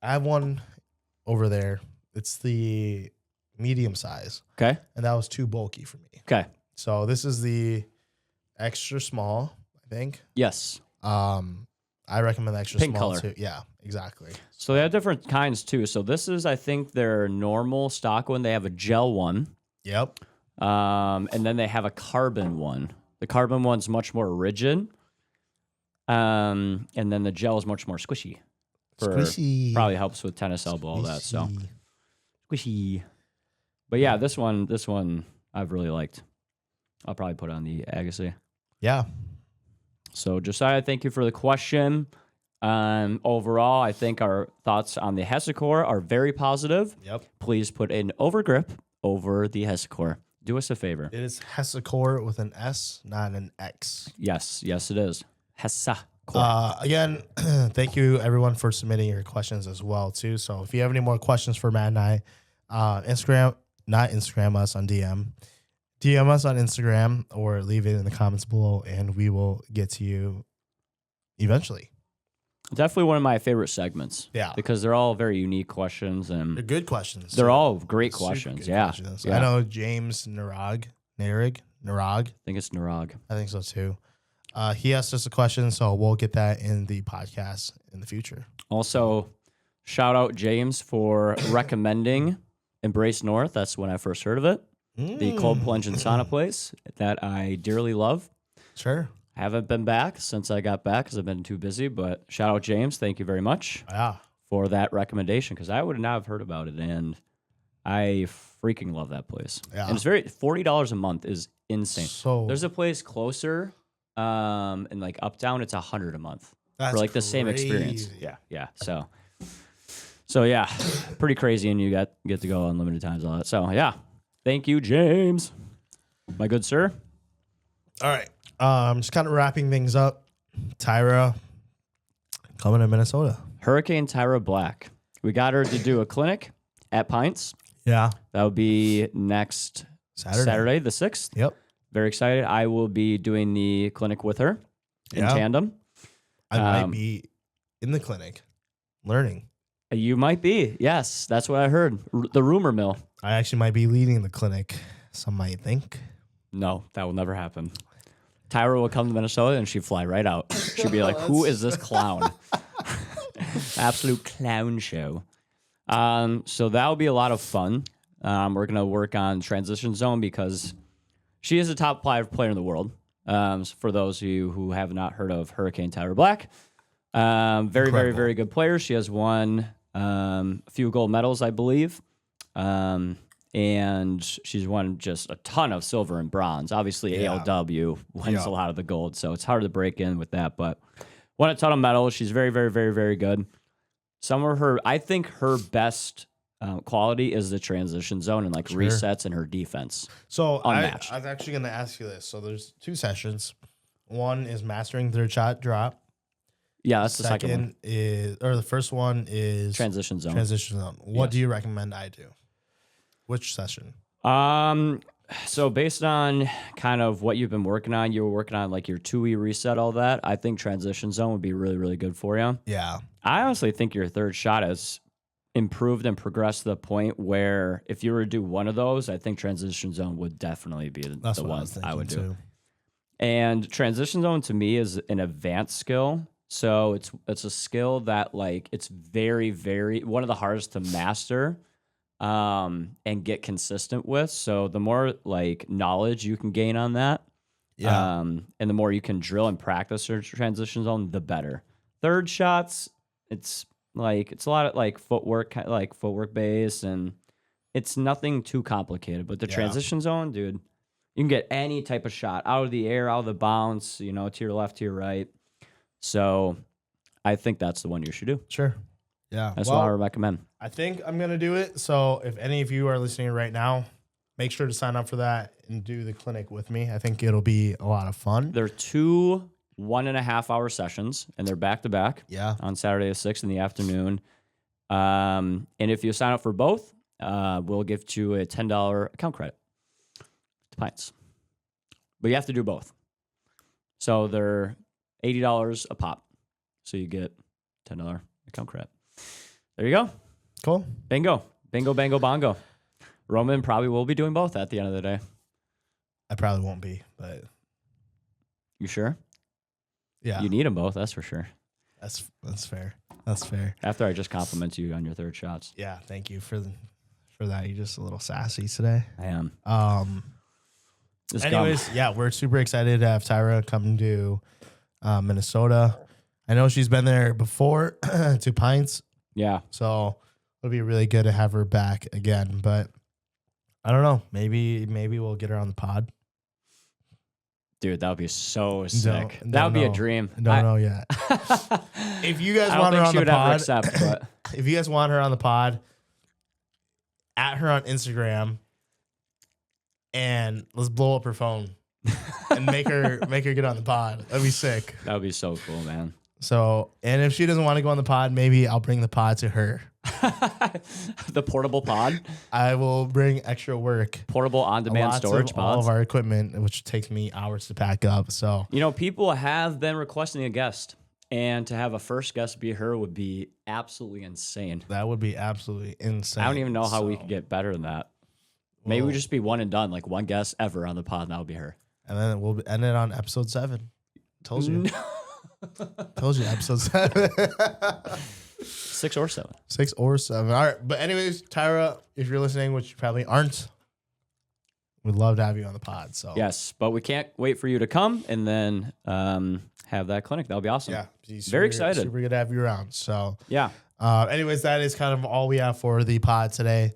have one over there. It's the medium size, Okay. and that was too bulky for me. Okay. So this is the extra small, I think. Yes. I recommend the extra Pink small color. too. Yeah, exactly. So they have different kinds too. So this is, I think, their normal stock one. They have a gel one. Yep. And then they have a carbon one. The carbon one's much more rigid. And then the gel is much more squishy. Squishy. Probably helps with tennis elbow, all that. So squishy. But yeah, this one I've really liked. I'll probably put on the Agassi. Yeah. So Josiah, thank you for the question. Overall, I think our thoughts on the Hesacore are very positive. Yep. Please put an overgrip over the Hesacore. Do us a favor. It is Hesacore with an S, not an X. Yes, it is. Hesacore. Again, thank you everyone for submitting your questions as well too. So if you have any more questions for Matt and I, Instagram us on DM us on Instagram or leave it in the comments below, and we will get to you eventually. Definitely one of my favorite segments. Yeah. Because they're all very unique questions They're and good questions. they're too. all great Super questions. good Yeah. questions. Yeah. I know James Narag. I think it's Narag. I think so too. He asked us a question, so we'll get that in the podcast in the future. Also, shout out James for recommending Embrace North. That's when I first heard of it. The cold plunge and sauna place that I dearly love. Sure. I haven't been back since I got back because I've been too busy, but shout out James. Thank you very much Yeah. for that recommendation because I would not have heard about it, and I freaking love that place. Yeah. And it's $40 a month is insane. So There's a place closer in like Uptown, it's $100 a month that's for like the same experience. crazy. Yeah. So yeah, pretty crazy, and you get to go unlimited times, all that. So yeah, thank you, James, my good sir. All right. Just kind of wrapping things up. Tyra coming to Minnesota. Hurricane Tyra Black. We got her to do a clinic at Pints. Yeah. That would be next Saturday the 6th. Yep. Very excited. I will be doing the clinic with her in Yeah. tandem. I might be in the clinic learning. You might be. Yes, that's what I heard. The rumor mill. I actually might be leading the clinic. Some might think. No, that will never happen. Tyra will come to Minnesota and she'd fly right out. She'd be like, who is this clown? Absolute clown show. So that'll be a lot of fun. We're going to work on transition zone because she is a top player in the world. For those of you who have not heard of Hurricane Tyra Black, very, very, very good player. She has won a few gold medals, I believe. And she's won just a ton of silver and bronze. Obviously, ALW wins a lot of the gold, so it's hard to break in with that. But won a ton of medals. She's very, very, very, very good. I think her best quality is the transition zone and like resets and her defense. So I Unmatched. was actually going to ask you this. So there's 2 sessions. One is mastering third shot drop. Yeah, that's the second one. The first one is Transition zone. Transition zone. What Yes. do you recommend I do? Which session? So based on kind of what you've been working on, you were working on like your 2E reset, all that. I think transition zone would be really, really good for you. Yeah. I honestly think your third shot has improved and progressed to the point where if you were to do one of those, I think transition zone would definitely be That's the what one was I would do. too. And transition zone to me is an advanced skill. So it's a skill that like it's very, very one of the hardest to master and get consistent with. So the more like knowledge you can gain on that, and the more you can drill and practice your transition zone, the better. Third shots, it's a lot of like footwork based, and it's nothing too complicated. But the transition zone, dude, you can get any type of shot out of the air, out of the bounce, to your left, to your right. So I think that's the one you should do. Sure. Yeah. That's what I recommend. I think I'm going to do it. So if any of you are listening right now, make sure to sign up for that and do the clinic with me. I think it'll be a lot of fun. There are 2 1.5 hour sessions, and they're back to back. Yeah. On Saturday at 6 in the afternoon. And if you sign up for both, we'll give you a $10 account credit to Pints. But you have to do both. So they're $80 a pop. So you get $10 account credit. There you go. Cool. Bingo. Bingo, bango, bongo. Roman probably will be doing both at the end of the day. I probably won't be, but You sure? yeah, You need them both, that's for sure. that's fair. That's fair. After I just complimented you on your third shots. Yeah, thank you for that. You're just a little sassy today. I am. This Anyways, yeah, we're super excited to have Tyra come to Minnesota. I know she's been there before to Pints, Yeah. so it'll be really good to have her back again. But I don't know. Maybe we'll get her on the pod. Dude, that would be so sick. Don't That would be a know. dream. Don't know yet. If you guys I want don't her think on she the would ever pod, accept, but if you guys want her on the pod, at her on Instagram, and let's blow up her phone and make her get on the pod. That'd be sick. that would be so cool, man. So, and if she doesn't want to go on the pod, maybe I'll bring the pod to her. The portable pod, I will bring extra work. portable on-demand Lots storage of all pods. of our equipment, which takes me hours to pack up. So, You know, people have been requesting a guest, and to have a first guest be her would be absolutely insane. that would be absolutely insane. I don't even know how we So, could get better than that. Maybe we well, just be one and done, like one guest ever on the pod, and that would be her. And then we'll end it on episode 7. Told you. Told you, episode 7. 6 or 7. 6 or 7. All right. But anyways, Tyra, if you're listening, which you probably aren't, we'd love to have you on the pod. So Yes, but we can't wait for you to come and then have that clinic. That would be awesome. yeah, Very excited. Super good to have you around. So Yeah. anyways, that is kind of all we have for the pod today.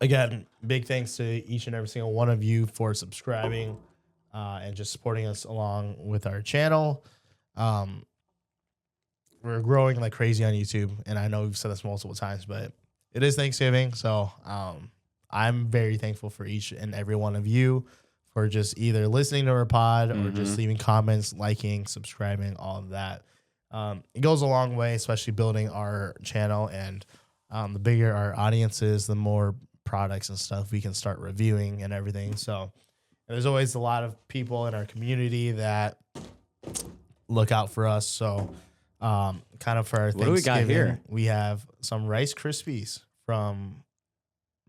Again, big thanks to each and every single one of you for subscribing and just supporting us along with our channel. We're growing like crazy on YouTube, and I know we've said this multiple times, but it is Thanksgiving, so I'm very thankful for each and every one of you for just either listening to our pod or just leaving comments, liking, subscribing, all of that. It goes a long way, especially building our channel, and the bigger our audience is, the more products and stuff we can start reviewing and everything. So there's always a lot of people in our community that look out for us. So kind of for our What do we got Thanksgiving, here? we have some Rice Krispies from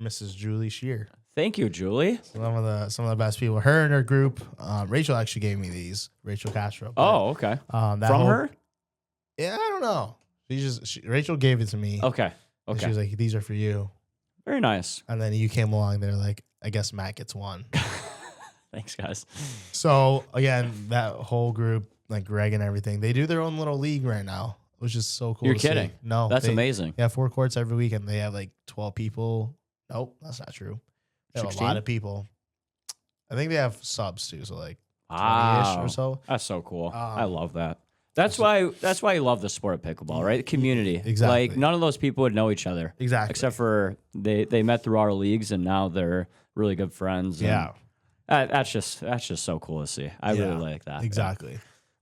Mrs. Julie Shear. Thank you, Julie. Some of the best people. Her and her group. Rachel actually gave me these. Rachel Castro. But, Oh, okay. that From whole- her? Yeah, I don't know. Rachel gave it to me. Okay. And she Okay. was like, "These are for you." Very nice. And then you came along there, like, I guess Matt gets one. Thanks, guys. So again, that whole group, like Greg and everything, they do their own little league right now, which is so cool. You're to see. kidding. No, That's they- amazing. Yeah, 4 courts every weekend. They have like 12 people. Nope, that's not true. They have 16? a lot of people. I think they have subs too, so like 20-ish Wow. or so. That's so cool. I love that. That's why you love the sport of pickleball, right? Community. Exactly. Like none of those people would know each other. Exactly. Except for they met through our leagues and now they're really good friends. and Yeah. That's just so cool to see. I Yeah, really like that. Exactly.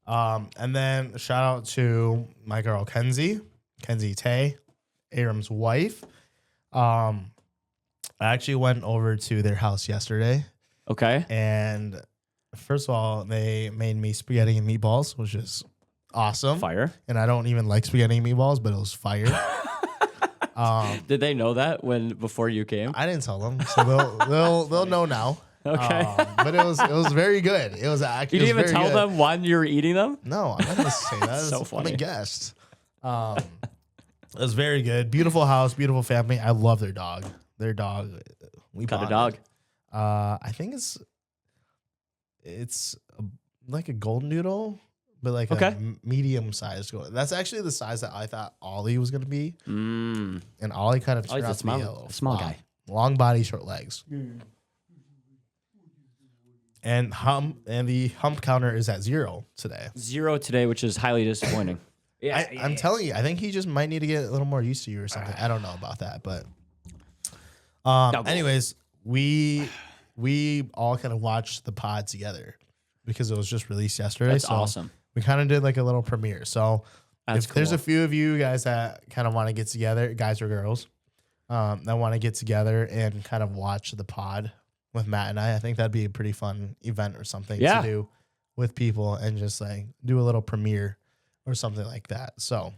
And then shout out to my girl Kenzie Tay, Aram's wife. I actually went over to their house yesterday, Okay. and first of all, they made me spaghetti and meatballs, which is awesome. Fire. And I don't even like spaghetti and meatballs, but it was fire. Did they know that before you came? I didn't tell them, so they'll know now. Okay. But it was very good. It was actually. You didn't it was even very tell good. them when you were eating them? No, I'm not gonna say that. So I'm funny. a guest. It was very good. Beautiful house, beautiful family. I love their dog. We Got a bonded. dog. I think it's like a golden doodle, but like Okay. a medium sized golden. That's actually the size that I thought Ollie was gonna be, Mm. and Ollie kind of Ollie's turned a out to be a small- little small flop. guy. Long body, short legs. And the hump counter is at 0 today. 0 today, which is highly disappointing. Yeah. I'm telling you, I think he just might need to get a little more used to you or something. I don't know about that, but Double. anyways, we all kind of watched the pod together, because it was just released yesterday. That's so awesome. we kind of did like a little premiere. So That's if there's cool. a few of you guys that kind of want to get together, guys or girls, that want to get together and kind of watch the pod with Matt and I think that'd be a pretty fun event or something Yeah. to do with people and just like do a little premiere or something like that. So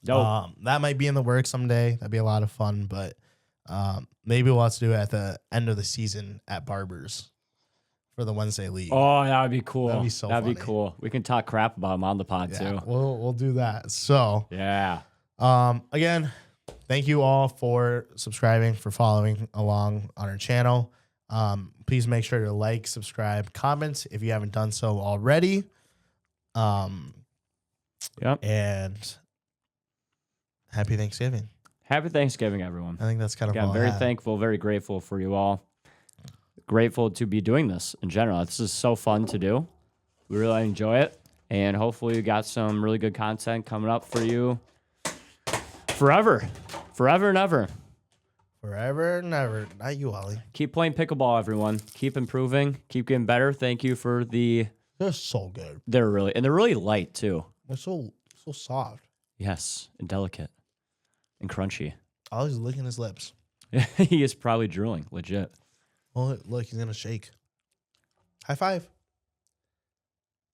Dope. that might be in the works someday. That'd be a lot of fun, but maybe we'll have to do it at the end of the season at Barber's for the Wednesday league. Oh, that would be cool. That'd be so That'd be funny. cool. We can talk crap about him on the pod Yeah, too. we'll do that. So Yeah. again, thank you all for subscribing, for following along on our channel. Please make sure to like, subscribe, comment if you haven't done so already. Yep. And happy Thanksgiving. Happy Thanksgiving, everyone. I think that's kind of Again, all I very have. thankful, very grateful for you all. Grateful to be doing this in general. This is so fun to do. We really enjoy it. And hopefully you got some really good content coming up for you forever. Forever and ever. Forever and ever. Not you, Ollie. Keep playing pickleball, everyone. Keep improving. Keep getting better. Thank you for the... They're so good. they're really light, too. They're so soft. Yes, and delicate. And crunchy. Ollie's licking his lips. He is probably drooling, legit. Oh, look, he's gonna shake. High five.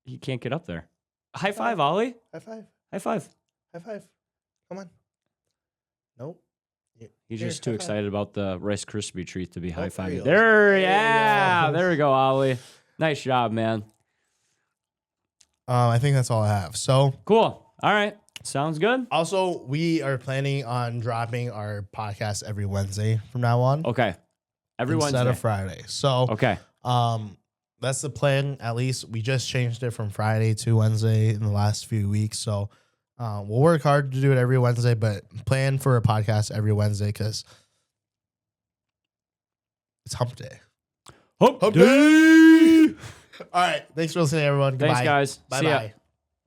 He can't get up there. High five, Ollie. High five. High five. High five. Come on. Nope. He's Here, just too high five. excited about the Rice Krispie treat to be high there you fiving. go. There, There you yeah. go. There we go, Ollie. Nice job, man. I think that's all I have. So Cool. All right. Sounds good. also we are planning on dropping our podcast every Wednesday from now on. Okay. Everyone's instead of Friday. So okay. that's the plan. At least we just changed it from Friday to Wednesday in the last few weeks. So we'll work hard to do it every Wednesday, but plan for a podcast every Wednesday because it's hump day. Hump Hump day. All right. Thanks for listening, everyone. Thanks, Goodbye. guys. Bye See ya. bye.